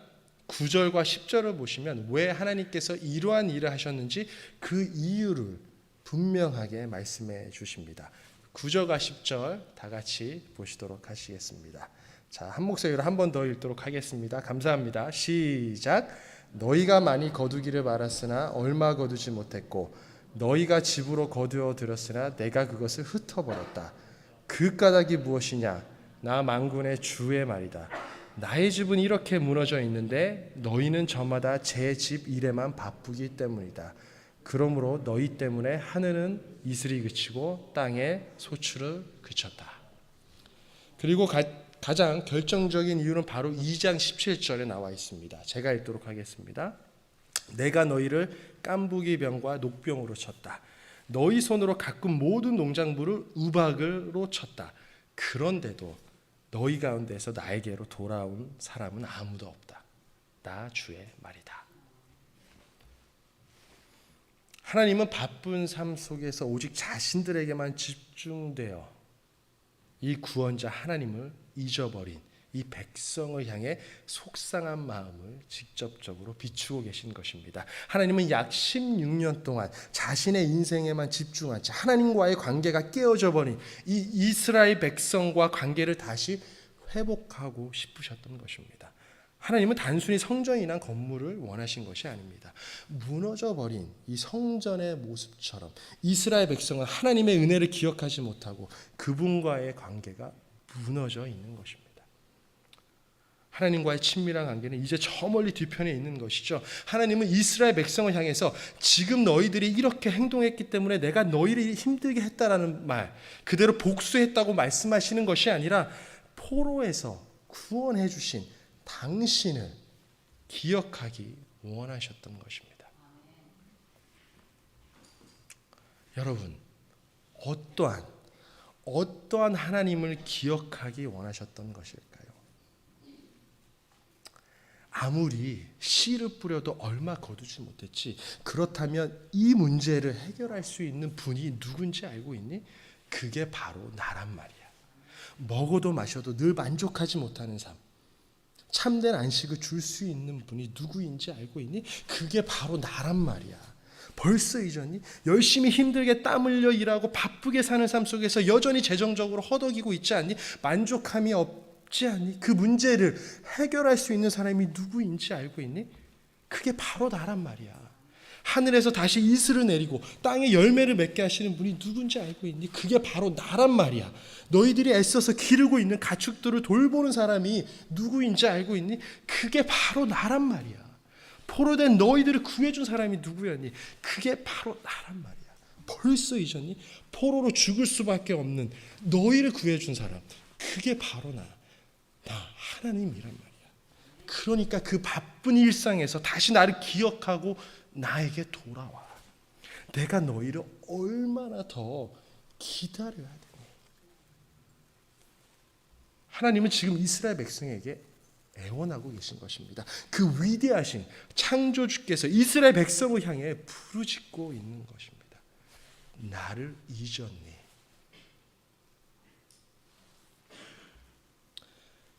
9절과 10절을 보시면 왜 하나님께서 이러한 일을 하셨는지 그 이유를 분명하게 말씀해 주십니다. 9절과 10절 다 같이 보시도록 하시겠습니다. 자, 한 목소리로 한 번 더 읽도록 하겠습니다. 감사합니다. 시작. 너희가 많이 거두기를 바랐으나 얼마 거두지 못했고 너희가 집으로 거두어 들었으나 내가 그것을 흩어버렸다. 그 까닭이 무엇이냐? 나 만군의 주의 말이다. 나의 집은 이렇게 무너져 있는데 너희는 저마다 제 집 일에만 바쁘기 때문이다. 그러므로 너희 때문에 하늘은 이슬이 그치고 땅의 소출을 그쳤다. 그리고 가장 결정적인 이유는 바로 2장 17절에 나와 있습니다. 제가 읽도록 하겠습니다. 내가 너희를 깐부기병과 녹병으로 쳤다. 너희 손으로 가꾼 모든 농작물을 우박으로 쳤다. 그런데도 너희 가운데서 나에게로 돌아온 사람은 아무도 없다. 나 주의 말이다. 하나님은 바쁜 삶 속에서 오직 자신들에게만 집중되어 이 구원자 하나님을 잊어버린 이 백성을 향해 속상한 마음을 직접적으로 비추고 계신 것입니다. 하나님은 약 16년 동안 자신의 인생에만 집중한 채 하나님과의 관계가 깨어져 버린 이 이스라엘 백성과 관계를 다시 회복하고 싶으셨던 것입니다. 하나님은 단순히 성전이나 건물을 원하신 것이 아닙니다. 무너져 버린 이 성전의 모습처럼 이스라엘 백성은 하나님의 은혜를 기억하지 못하고 그분과의 관계가 무너져 있는 것입니다. 하나님과의 친밀한 관계는 이제 저 멀리 뒤편에 있는 것이죠. 하나님은 이스라엘 백성을 향해서 지금 너희들이 이렇게 행동했기 때문에 내가 너희를 힘들게 했다라는 말, 그대로 복수했다고 말씀하시는 것이 아니라 포로에서 구원해 주신 당신을 기억하기 원하셨던 것입니다. 여러분, 어떠한 하나님을 기억하기 원하셨던 것일까요? 아무리 씨를 뿌려도 얼마 거두지 못했지. 그렇다면 이 문제를 해결할 수 있는 분이 누군지 알고 있니? 그게 바로 나란 말이야. 먹어도 마셔도 늘 만족하지 못하는 삶, 참된 안식을 줄 수 있는 분이 누구인지 알고 있니? 그게 바로 나란 말이야. 벌써 잊었니? 열심히 힘들게 땀 흘려 일하고 바쁘게 사는 삶 속에서 여전히 재정적으로 허덕이고 있지 않니? 만족함이 없지 않니? 그 문제를 해결할 수 있는 사람이 누구인지 알고 있니? 그게 바로 나란 말이야. 하늘에서 다시 이슬을 내리고 땅에 열매를 맺게 하시는 분이 누군지 알고 있니? 그게 바로 나란 말이야. 너희들이 애써서 기르고 있는 가축들을 돌보는 사람이 누구인지 알고 있니? 그게 바로 나란 말이야. 포로된 너희들을 구해준 사람이 누구였니? 그게 바로 나란 말이야. 벌써 잊었니? 포로로 죽을 수밖에 없는 너희를 구해준 사람, 그게 바로 나 하나님이란 말이야. 그러니까 그 바쁜 일상에서 다시 나를 기억하고 나에게 돌아와. 내가 너희를 얼마나 더 기다려야 되니? 하나님은 지금 이스라엘 백성에게 애원하고 계신 것입니다. 그 위대하신 창조주께서 이스라엘 백성을 향해 부르짖고 있는 것입니다. 나를 잊었니?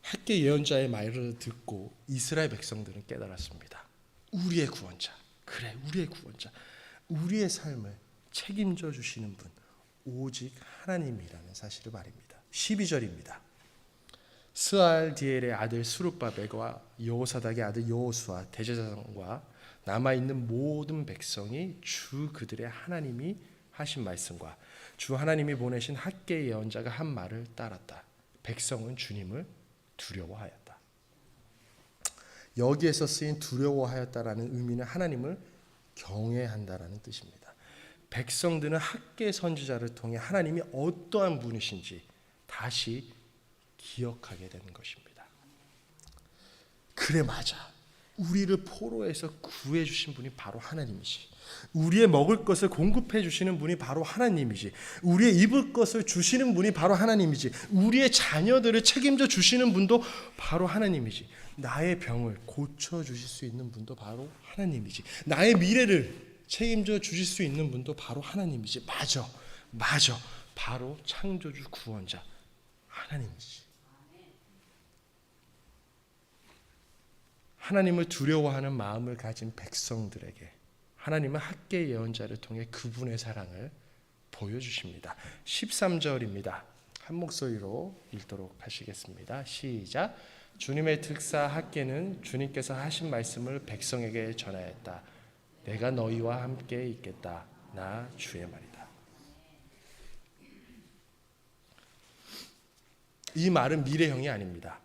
학계 예언자의 말을 듣고 이스라엘 백성들은 깨달았습니다. 우리의 구원자, 그래 우리의 구원자, 우리의 삶을 책임져 주시는 분 오직 하나님이라는 사실을 말입니다. 12절입니다. 스알디엘의 아들 스룹바벨과 여호사닥의 아들 여호수아 대제사장과 남아있는 모든 백성이 주 그들의 하나님이 하신 말씀과 주 하나님이 보내신 학계 예언자가 한 말을 따랐다. 백성은 주님을 두려워하였다. 여기에서 쓰인 두려워하였다라는 의미는 하나님을 경외한다라는 뜻입니다. 백성들은 학계 선지자를 통해 하나님이 어떠한 분이신지 다시 기억하게 되는 것입니다. 그래 맞아. 우리를 포로에서 구해 주신 분이 바로 하나님이지. 우리의 먹을 것을 공급해 주시는 분이 바로 하나님이지. 우리의 입을 것을 주시는 분이 바로 하나님이지. 우리의 자녀들을 책임져 주시는 분도 바로 하나님이지. 나의 병을 고쳐 주실 수 있는 분도 바로 하나님이지. 나의 미래를 책임져 주실 수 있는 분도 바로 하나님이지. 맞아. 바로 창조주 구원자 하나님이지. 하나님을 두려워하는 마음을 가진 백성들에게 하나님은 학계 예언자를 통해 그분의 사랑을 보여주십니다. 13절입니다. 한 목소리로 읽도록 하시겠습니다. 시작. 주님의 특사 학계는 주님께서 하신 말씀을 백성에게 전하였다. 내가 너희와 함께 있겠다. 나 주의 말이다. 이 말은 미래형이 아닙니다.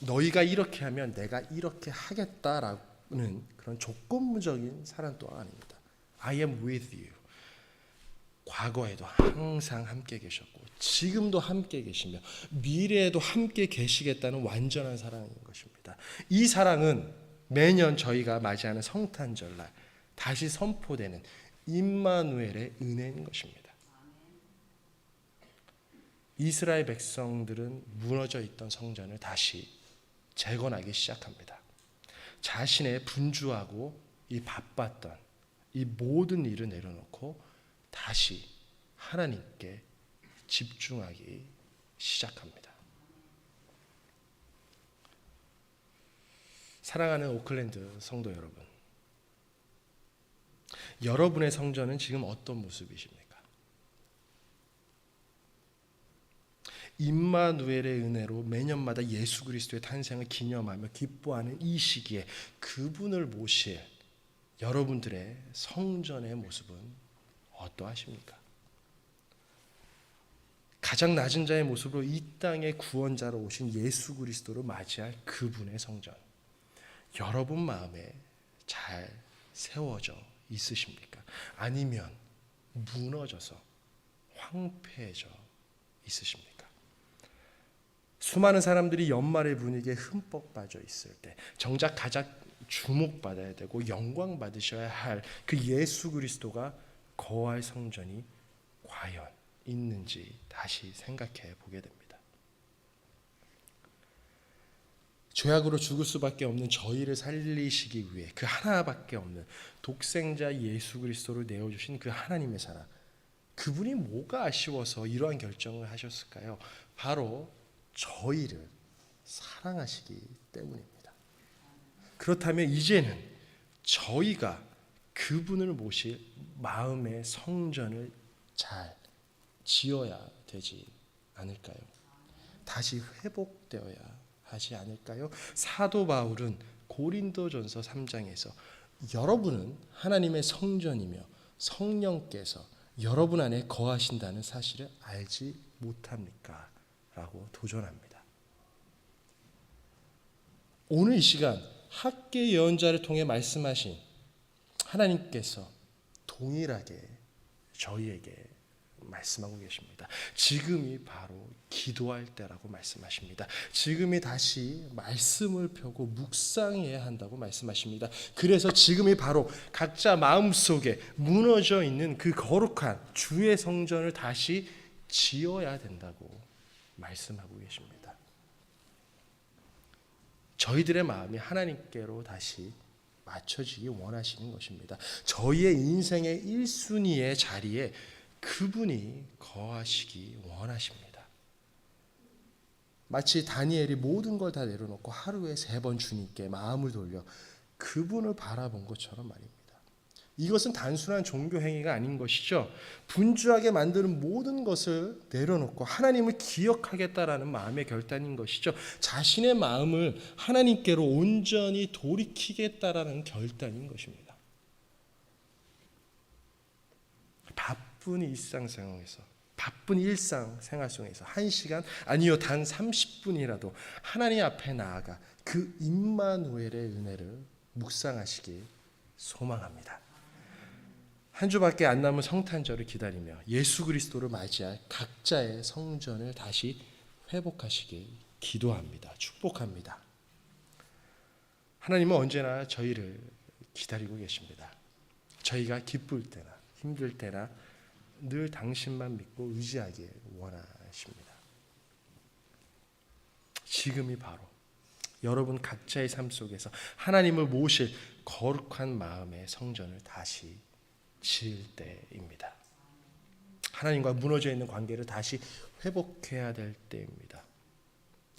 너희가 이렇게 하면 내가 이렇게 하겠다라는 그런 조건부적인 사랑 또한 아닙니다. I am with you. 과거에도 항상 함께 계셨고 지금도 함께 계시며 미래에도 함께 계시겠다는 완전한 사랑인 것입니다. 이 사랑은 매년 저희가 맞이하는 성탄절날 다시 선포되는 임마누엘의 은혜인 것입니다. 이스라엘 백성들은 무너져 있던 성전을 다시 재건하기 시작합니다. 자신의 분주하고 이 바빴던 이 모든 일을 내려놓고 다시 하나님께 집중하기 시작합니다. 사랑하는 오클랜드 성도 여러분, 여러분의 성전은 지금 어떤 모습이십니까? 임마누엘의 은혜로 매년마다 예수 그리스도의 탄생을 기념하며 기뻐하는 이 시기에 그분을 모실 여러분들의 성전의 모습은 어떠하십니까? 가장 낮은 자의 모습으로 이 땅의 구원자로 오신 예수 그리스도를 맞이할 그분의 성전, 여러분 마음에 잘 세워져 있으십니까? 아니면 무너져서 황폐해져 있으십니까? 수많은 사람들이 연말의 분위기에 흠뻑 빠져 있을 때 정작 가장 주목받아야 되고 영광 받으셔야 할 그 예수 그리스도가 거할 성전이 과연 있는지 다시 생각해 보게 됩니다. 죄악으로 죽을 수밖에 없는 저희를 살리시기 위해 그 하나밖에 없는 독생자 예수 그리스도를 내어주신 그 하나님의 사랑, 그분이 뭐가 아쉬워서 이러한 결정을 하셨을까요? 바로 저희를 사랑하시기 때문입니다. 그렇다면 이제는 저희가 그분을 모실 마음의 성전을 잘 지어야 되지 않을까요? 다시 회복되어야 하지 않을까요? 사도 바울은 고린도전서 3장에서 여러분은 하나님의 성전이며 성령께서 여러분 안에 거하신다는 사실을 알지 못합니까? 라고 도전합니다. 오늘 이 시간 학계 예언자를 통해 말씀하신 하나님께서 동일하게 저희에게 말씀하고 계십니다. 지금이 바로 기도할 때라고 말씀하십니다. 지금이 다시 말씀을 펴고 묵상해야 한다고 말씀하십니다. 그래서 지금이 바로 각자 마음속에 무너져 있는 그 거룩한 주의 성전을 다시 지어야 된다고 말씀하고 계십니다. 저희들의 마음이 하나님께로 다시 맞춰지기 원하시는 것입니다. 저희의 인생의 1순위의 자리에 그분이 거하시기 원하십니다. 마치 다니엘이 모든 걸 다 내려놓고 하루에 3번 주님께 마음을 돌려 그분을 바라본 것처럼 말입니다. 이것은 단순한 종교 행위가 아닌 것이죠. 분주하게 만드는 모든 것을 내려놓고 하나님을 기억하겠다라는 마음의 결단인 것이죠. 자신의 마음을 하나님께로 온전히 돌이키겠다라는 결단인 것입니다. 바쁜 일상 상황에서, 바쁜 일상 생활 속에서 1시간 아니요 단 30분이라도 하나님 앞에 나아가 그 임마누엘의 은혜를 묵상하시길 소망합니다. 한 주밖에 안 남은 성탄절을 기다리며 예수 그리스도를 맞이할 각자의 성전을 다시 회복하시길 기도합니다. 축복합니다. 하나님은 언제나 저희를 기다리고 계십니다. 저희가 기쁠 때나 힘들 때나 늘 당신만 믿고 의지하길 원하십니다. 지금이 바로 여러분 각자의 삶 속에서 하나님을 모실 거룩한 마음의 성전을 다시 지을 때입니다. 하나님과 무너져 있는 관계를 다시 회복해야 될 때입니다.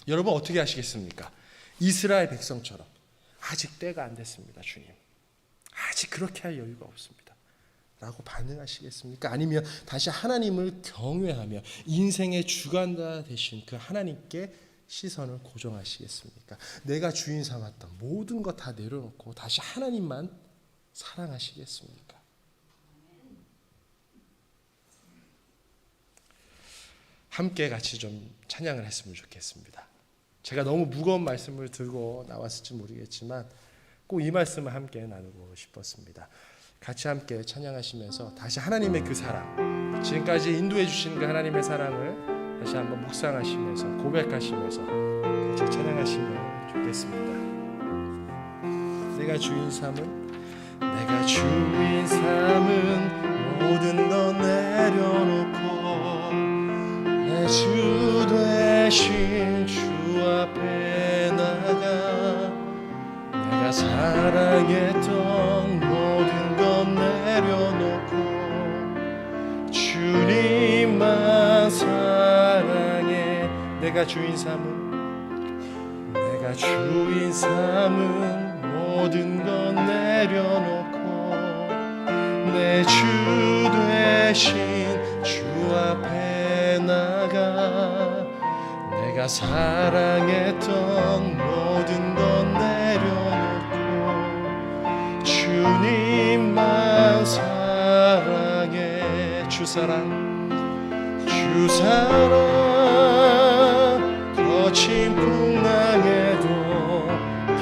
여러분 어떻게 하시겠습니까? 이스라엘 백성처럼 아직 때가 안 됐습니다. 주님, 아직 그렇게 할 여유가 없습니다 라고 반응하시겠습니까? 아니면 다시 하나님을 경외하며 인생의 주관자 되신 그 하나님께 시선을 고정하시겠습니까? 내가 주인 삼았던 모든 것 다 내려놓고 다시 하나님만 사랑하시겠습니까? 함께 같이 좀 찬양을 했으면 좋겠습니다. 제가 너무 무거운 말씀을 들고 나왔을지 모르겠지만 꼭 이 말씀을 함께 나누고 싶었습니다. 같이 함께 찬양하시면서 다시 하나님의 그 사랑, 지금까지 인도해 주신 그 하나님의 사랑을 다시 한번 묵상하시면서 고백하시면서 같이 찬양하시면 좋겠습니다. 내가 주인 삼은 모든 것 내려놓고 내 주 되신 주 앞에 나가 내가 사랑했던 모든 것 내려놓고 주님만 사랑해. 내가 주인 삼은 모든 것 내려놓고 내 주 되신 주 앞에 나가 내가 사랑했던 모든 것 내려놓고 주님만 사랑해. 주 사랑 거친 풍랑에도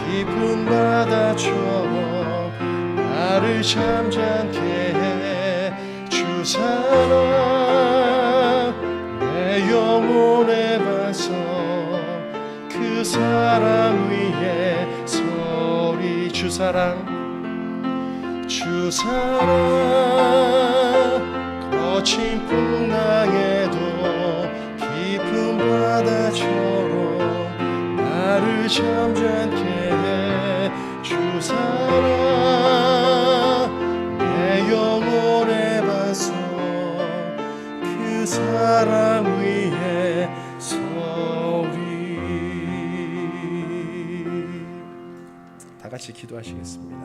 깊은 바다처럼 나를 잠잠케 해. 주 사랑 내 영혼의 반석 그 사랑 위에 서리. 주 사랑 거친 풍랑에도 깊은 바다처럼 나를 잠잠케 해. 주 사랑 내 영혼의 반석 그 사랑 위에 서리. 다 같이 기도하시겠습니다.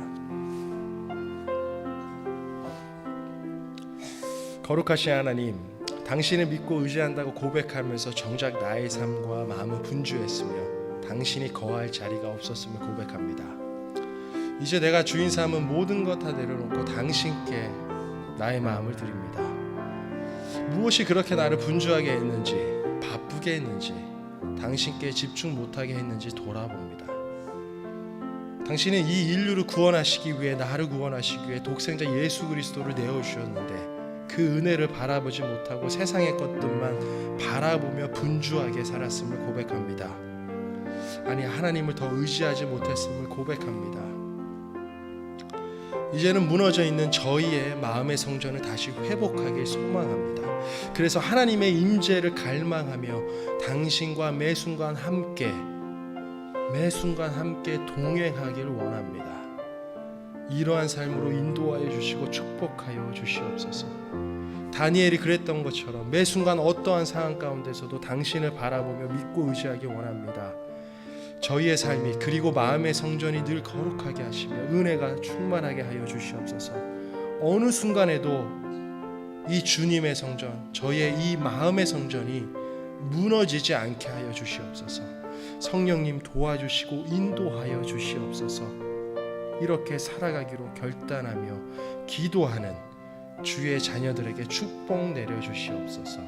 거룩하신 하나님, 당신을 믿고 의지한다고 고백하면서 정작 나의 삶과 마음은 분주했으며 당신이 거할 자리가 없었음을 고백합니다. 이제 내가 주인 삼은 모든 것 다 내려놓고 당신께 나의 마음을 드립니다. 무엇이 그렇게 나를 분주하게 했는지, 바쁘게 했는지, 당신께 집중 못하게 했는지 돌아봅니다. 당신은 이 인류를 구원하시기 위해, 나를 구원하시기 위해 독생자 예수 그리스도를 내어주셨는데 그 은혜를 바라보지 못하고 세상의 것들만 바라보며 분주하게 살았음을 고백합니다. 아니, 하나님을 더 의지하지 못했음을 고백합니다. 이제는 무너져 있는 저희의 마음의 성전을 다시 회복하길 소망합니다. 그래서 하나님의 임재를 갈망하며 당신과 매 순간 함께 동행하길 원합니다. 이러한 삶으로 인도하여 주시고 축복하여 주시옵소서. 다니엘이 그랬던 것처럼 매 순간 어떠한 상황 가운데서도 당신을 바라보며 믿고 의지하기 원합니다. 저희의 삶이 그리고 마음의 성전이 늘 거룩하게 하시며 은혜가 충만하게 하여 주시옵소서. 어느 순간에도 이 주님의 성전, 저희의 이 마음의 성전이 무너지지 않게 하여 주시옵소서. 성령님 도와주시고 인도하여 주시옵소서. 이렇게 살아가기로 결단하며 기도하는 주의 자녀들에게 축복 내려주시옵소서.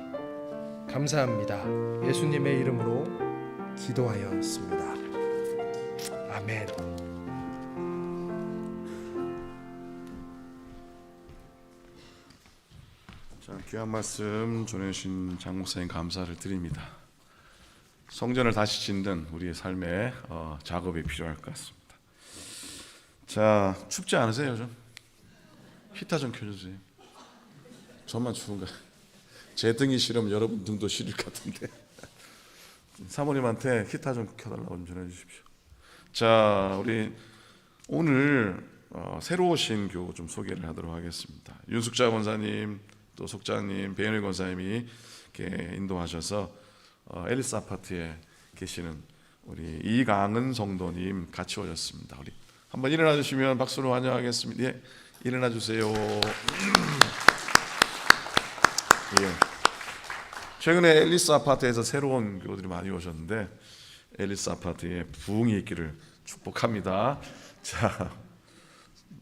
감사합니다. 예수님의 이름으로 기도하였습니다. 아멘. 자, 귀한 말씀 전해주신 장 목사님 감사를 드립니다. 성전을 다시 짓는 우리의 삶에 작업이 필요할 것 같습니다. 자, 춥지 않으세요? 좀 히터 좀 켜주세요. 저만 추운가요? 제 등이 싫으면 여러분 등도 싫을 것 같은데 사모님한테 히터 좀 켜달라고 좀 전해주십시오. 자, 우리 오늘 새로 오신 교우 좀 소개를 하도록 하겠습니다. 윤숙자 권사님, 또 속장님, 배현일 권사님이 이렇게 인도하셔서 앨리스 아파트에 계시는 우리 이강은 성도님 같이 오셨습니다. 우리 한번 일어나 주시면 박수로 환영하겠습니다. 예, 일어나 주세요. 예. 최근에 앨리스 아파트에서 새로운 교우들이 많이 오셨는데 앨리스 아파트에 부흥이 있기를 축복합니다. 자,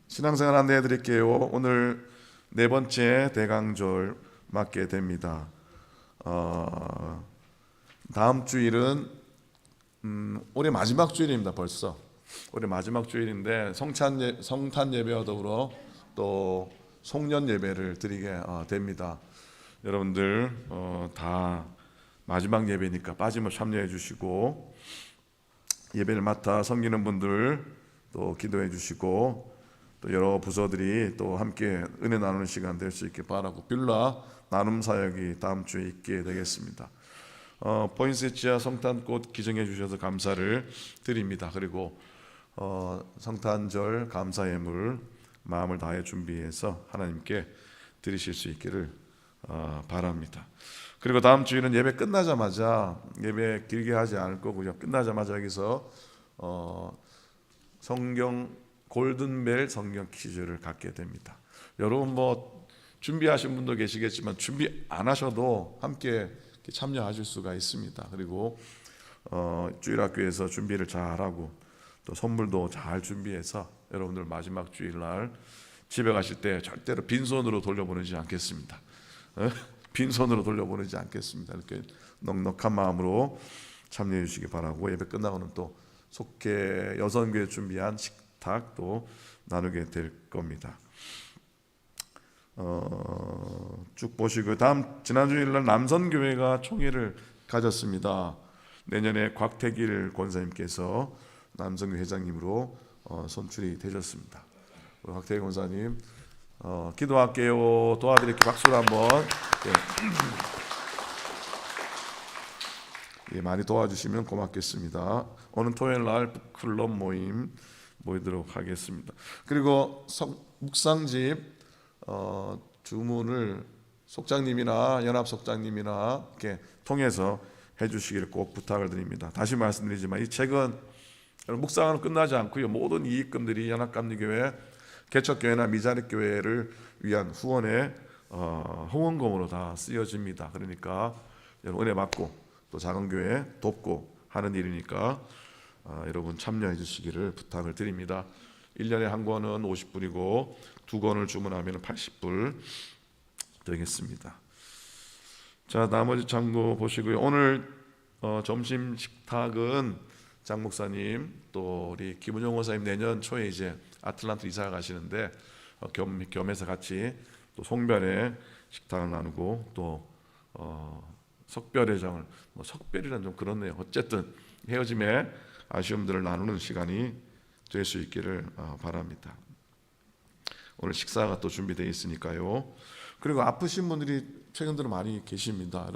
신앙생활 안내해 드릴게요. 오늘 네 번째 대강절 맞게 됩니다. 다음 주일은 올해 마지막 주일입니다. 벌써 올해 마지막 주일인데 성탄 예배와 더불어 또 송년 예배를 드리게 됩니다. 여러분들 다 마지막 예배니까 빠짐없이 참여해 주시고 예배를 맡아 섬기는 분들 또 기도해 주시고 또 여러 부서들이 또 함께 은혜 나누는 시간 될 수 있게 바라고 빌라 나눔 사역이 다음 주에 있게 되겠습니다. 포인세치아 성탄꽃 기증해 주셔서 감사를 드립니다. 그리고 성탄절 감사 예물 마음을 다해 준비해서 하나님께 드리실 수 있기를 바랍니다. 그리고 다음 주에는 예배 끝나자마자 예배 길게 하지 않을 거고요. 끝나자마자 여기서 성경 골든벨 성경 퀴즈를 갖게 됩니다. 여러분 뭐 준비하신 분도 계시겠지만 준비 안 하셔도 함께 참여하실 수가 있습니다. 그리고 주일학교에서 준비를 잘하고 또 선물도 잘 준비해서 여러분들 마지막 주일날 집에 가실 때 절대로 빈손으로 돌려보내지 않겠습니다. 빈손으로 돌려보내지 않겠습니다. 이렇게 넉넉한 마음으로 참여해 주시기 바라고 예배 끝나고는 또 속회 여성교회 준비한 식탁도 나누게 될 겁니다. 쭉 보시고 지난 주일날 남선교회가 총회를 가졌습니다. 내년에 곽태길 권사님께서 남선교회 회장님으로 선출이 되셨습니다. 곽태길 권사님 기도할게요. 도와드릴게요. 박수로 한번. 예, 많이 도와주시면 고맙겠습니다. 오늘 토요일 날 북클럽 모임 모이도록 하겠습니다. 그리고 묵상집 주문을 속장님이나 연합 속장님이나 이렇게 통해서 해주시기를 꼭 부탁을 드립니다. 다시 말씀드리지만 이 책은 묵상은 끝나지 않고요. 모든 이익금들이 연합감리교회, 개척교회나 미자립교회를 위한 후원에 후원금으로 다 쓰여집니다. 그러니까 여러분 은혜 받고 또 작은 교회 돕고 하는 일이니까 여러분 참여해 주시기를 부탁을 드립니다. 1년에 한 권은 50불이고 두 권을 주문하면 80불 되겠습니다. 자, 나머지 장도 보시고요. 오늘 점심 식탁은 장 목사님 또 우리 김은영 원사님 내년 초에 이제 아틀란타 이사 가시는데 겸해서 같이 또 송별회 식탁을 나누고 또 석별회장을 석별이란 좀 그렇네요. 어쨌든 헤어짐의 아쉬움들을 나누는 시간이 될 수 있기를 바랍니다. 오늘 식사가 또 준비되어 있으니까요. 그리고 아프신 분들이 최근 들어 많이 계십니다.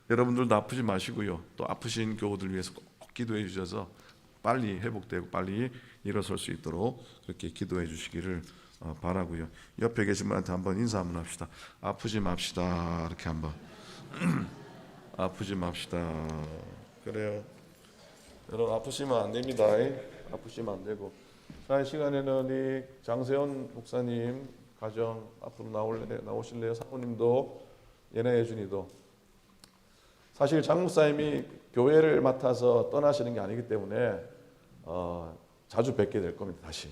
여러분들도 아프지 마시고요. 또 아프신 교우들 위해서 꼭 기도해 주셔서 빨리 회복되고 빨리 일어설 수 있도록 그렇게 기도해 주시기를 바라고요. 옆에 계신 분한테 한번 인사 한번 합시다. 아프지 맙시다. 이렇게 한번 아프지 맙시다. 그래요. 여러분 아프시면 안 됩니다. 아프시면 안 되고. 자, 이 시간에는 이 장세현 목사님 가정 앞으로 나오실래요? 사모님도 예나 예준이도. 사실 장 목사님이 교회를 맡아서 떠나시는 게 아니기 때문에 자주 뵙게 될 겁니다. 다시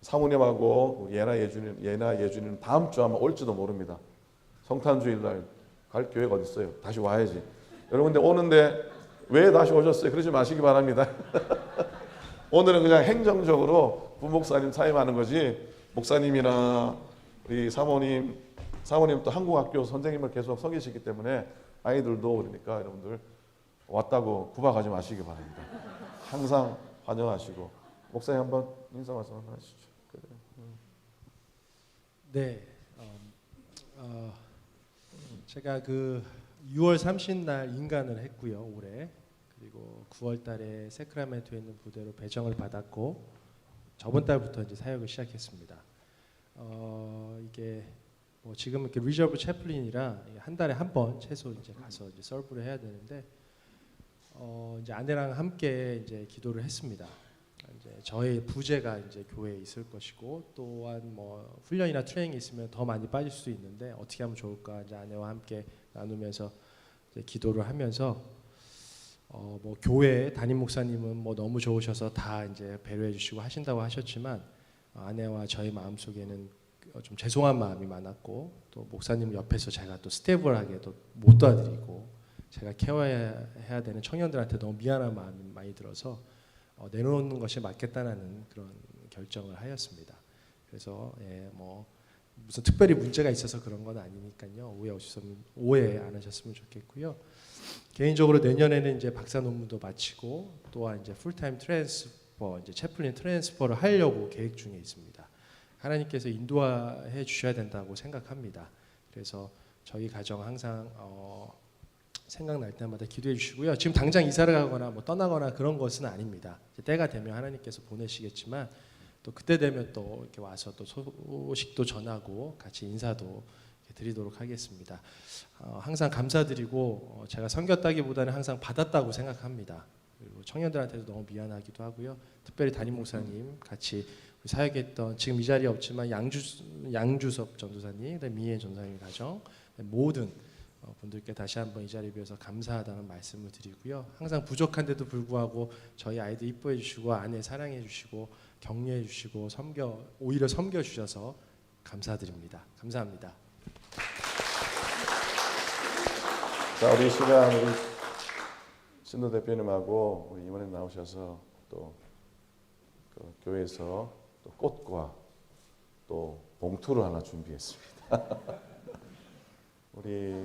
사모님하고 예나 예준이는 다음 주 아마 올지도 모릅니다. 성탄주일날 갈 교회가 어디 있어요? 다시 와야지. 여러분 근데 오는데 왜 다시 오셨어요? 그러지 마시기 바랍니다. 오늘은 그냥 행정적으로 부목사님 사임하는 거지 목사님이나 우리 사모님 또 한국학교 선생님을 계속 섬기시기 때문에 아이들도 그러니까 여러분들 왔다고 구박하지 마시기 바랍니다. 항상 환영하시고 목사님 한번 인사 말씀 하시죠. 네, 제가 그 6월 30날 인간을 했고요 올해. 그리고 9월달에 세크라멘토에 있는 부대로 배정을 받았고 저번 달부터 이제 사역을 시작했습니다. 이게 뭐 지금 이렇게 리저브 채플린이라 한 달에 한 번 최소 이제 가서 이제 서브를 해야 되는데 이제 아내랑 함께 이제 기도를 했습니다. 이제 저의 부재가 이제 교회에 있을 것이고 또한 뭐 훈련이나 트레이닝이 있으면 더 많이 빠질 수도 있는데 어떻게 하면 좋을까 이제 아내와 함께 나누면서 이제 기도를 하면서 뭐 교회 담임 목사님은 뭐 너무 좋으셔서 다 이제 배려해 주시고 하신다고 하셨지만 아내와 저의 마음 속에는 좀 죄송한 마음이 많았고 또 목사님 옆에서 제가 또 스테이블하게 또 못 도와드리고 제가 케어해야 되는 청년들한테 너무 미안한 마음이 많이 들어서 내놓는 것이 맞겠다는 그런 결정을 하였습니다. 그래서 뭐 무슨 특별히 문제가 있어서 그런 건 아니니까요. 오해 안 하셨으면 좋겠고요. 개인적으로 내년에는 이제 박사 논문도 마치고 또한 이제 풀타임 트랜스퍼 이제 채플린 트랜스퍼를 하려고 계획 중에 있습니다. 하나님께서 인도해 주셔야 된다고 생각합니다. 그래서 저희 가정 항상 생각날 때마다 기도해 주시고요. 지금 당장 이사를 가거나 뭐 떠나거나 그런 것은 아닙니다. 때가 되면 하나님께서 보내시겠지만 또 그때 되면 또 이렇게 와서 또 소식도 전하고 같이 인사도 드리도록 하겠습니다. 항상 감사드리고 제가 섬겼다기보다는 항상 받았다고 생각합니다. 그리고 청년들한테도 너무 미안하기도 하고요. 특별히 담임 목사님 같이 사역했던 지금 이 자리에 없지만 양주섭 전도사님, 미애 전도사님 가정 모든 분들께 다시 한번 이 자리에 비해서 감사하다는 말씀을 드리고요. 항상 부족한데도 불구하고 저희 아이들 이뻐해 주시고 아내 사랑해 주시고 격려해 주시고 오히려 섬겨 주셔서 감사드립니다. 감사합니다. 자, 우리 시간 우리 신도 대표님하고 우리 이모님 나오셔서 또 그 교회에서 또 꽃과 또 봉투를 하나 준비했습니다. 우리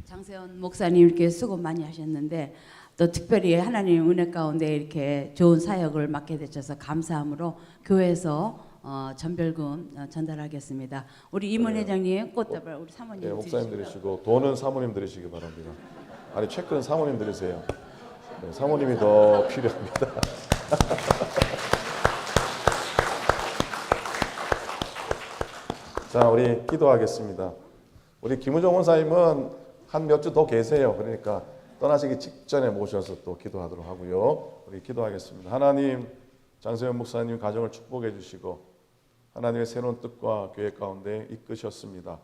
장세현 목사님 이렇게 수고 많이 하셨는데 또 특별히 하나님 은혜 가운데 이렇게 좋은 사역을 맡게 되셔서 감사함으로 교회에서 전별금 전달하겠습니다. 우리 임원 회장님 꽃다발 우리 사모님 목사님 드리시고 돈은 사모님 드리시기 바랍니다. 아니 체크는 사모님 드리세요. 네, 사모님이 더 필요합니다. 자, 우리 기도하겠습니다. 우리 김우정 원사님은 한 몇 주 더 계세요. 그러니까 떠나시기 직전에 모셔서 또 기도하도록 하고요. 우리 기도하겠습니다. 하나님, 장세현 목사님 가정을 축복해 주시고 하나님의 새로운 뜻과 계획 가운데 이끄셨습니다.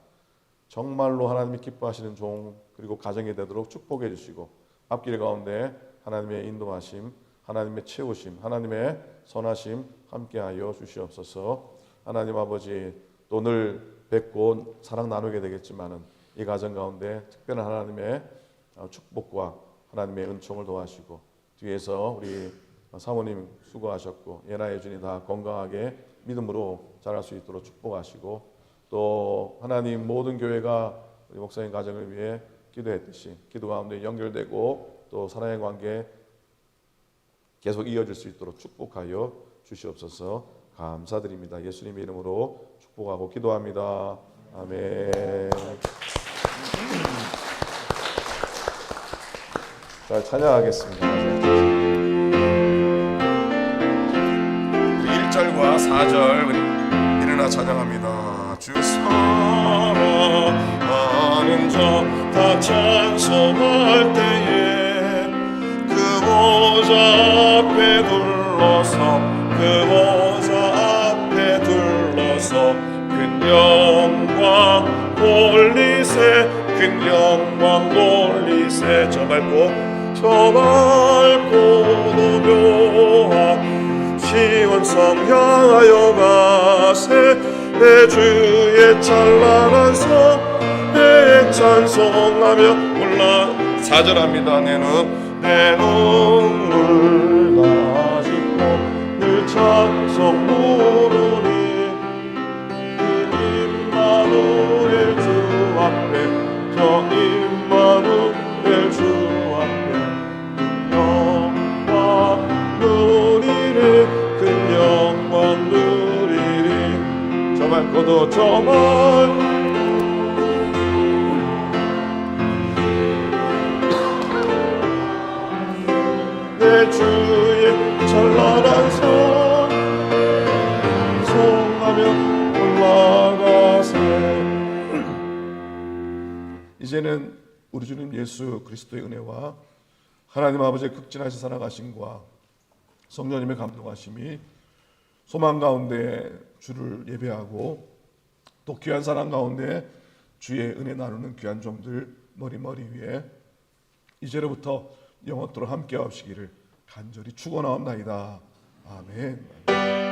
정말로 하나님이 기뻐하시는 종 그리고 가정이 되도록 축복해 주시고 앞길 가운데 하나님의 인도하심, 하나님의 채우심, 하나님의 선하심 함께하여 주시옵소서. 하나님 아버지, 또 늘 뵙고 사랑 나누게 되겠지만은 이 가정 가운데 특별한 하나님의 축복과 하나님의 은총을 도와주시고 뒤에서 우리 사모님 수고하셨고 예나 예준이 다 건강하게 믿음으로 자랄 수 있도록 축복하시고 또 하나님 모든 교회가 우리 목사님 가정을 위해 기도했듯이 기도 가운데 연결되고 또 사랑의 관계 계속 이어질 수 있도록 축복하여 주시옵소서. 감사드립니다. 예수님의 이름으로 축복하고 기도합니다. 아멘. 자, 찬양하겠습니다. 1절과 4절 일어나 찬양합니다. 주 사랑하는 자 다 찬송할 때에 그 보좌 앞에 둘러서 그 보좌 앞에 둘러서 큰 영광 돌리세 큰 영광 돌리세 저 밟고 도묘한 시온성 향하여 가세 내 주의 찬란한 성에 찬송하며 올라 4절합니다. 내 눈물 다 짚고 늘 찬송 부르니 그 임마누엘 주 앞에 저 임마누엘 주 앞에 영광 누리리 큰 영광 누리리 저 밟고도 저 말 내 주의 찬란한 송하며 올라가세. 이제는 우리 주님 예수 그리스도의 은혜와 하나님 아버지의 극진하신 사랑하심과 성령님의 감동하심이 소망 가운데 주를 예배하고 또 귀한 사랑 가운데 주의 은혜 나누는 귀한 종들 머리 위에 이제로부터 영원토록 함께 하시기를 간절히 축원하옵나이다. 아멘.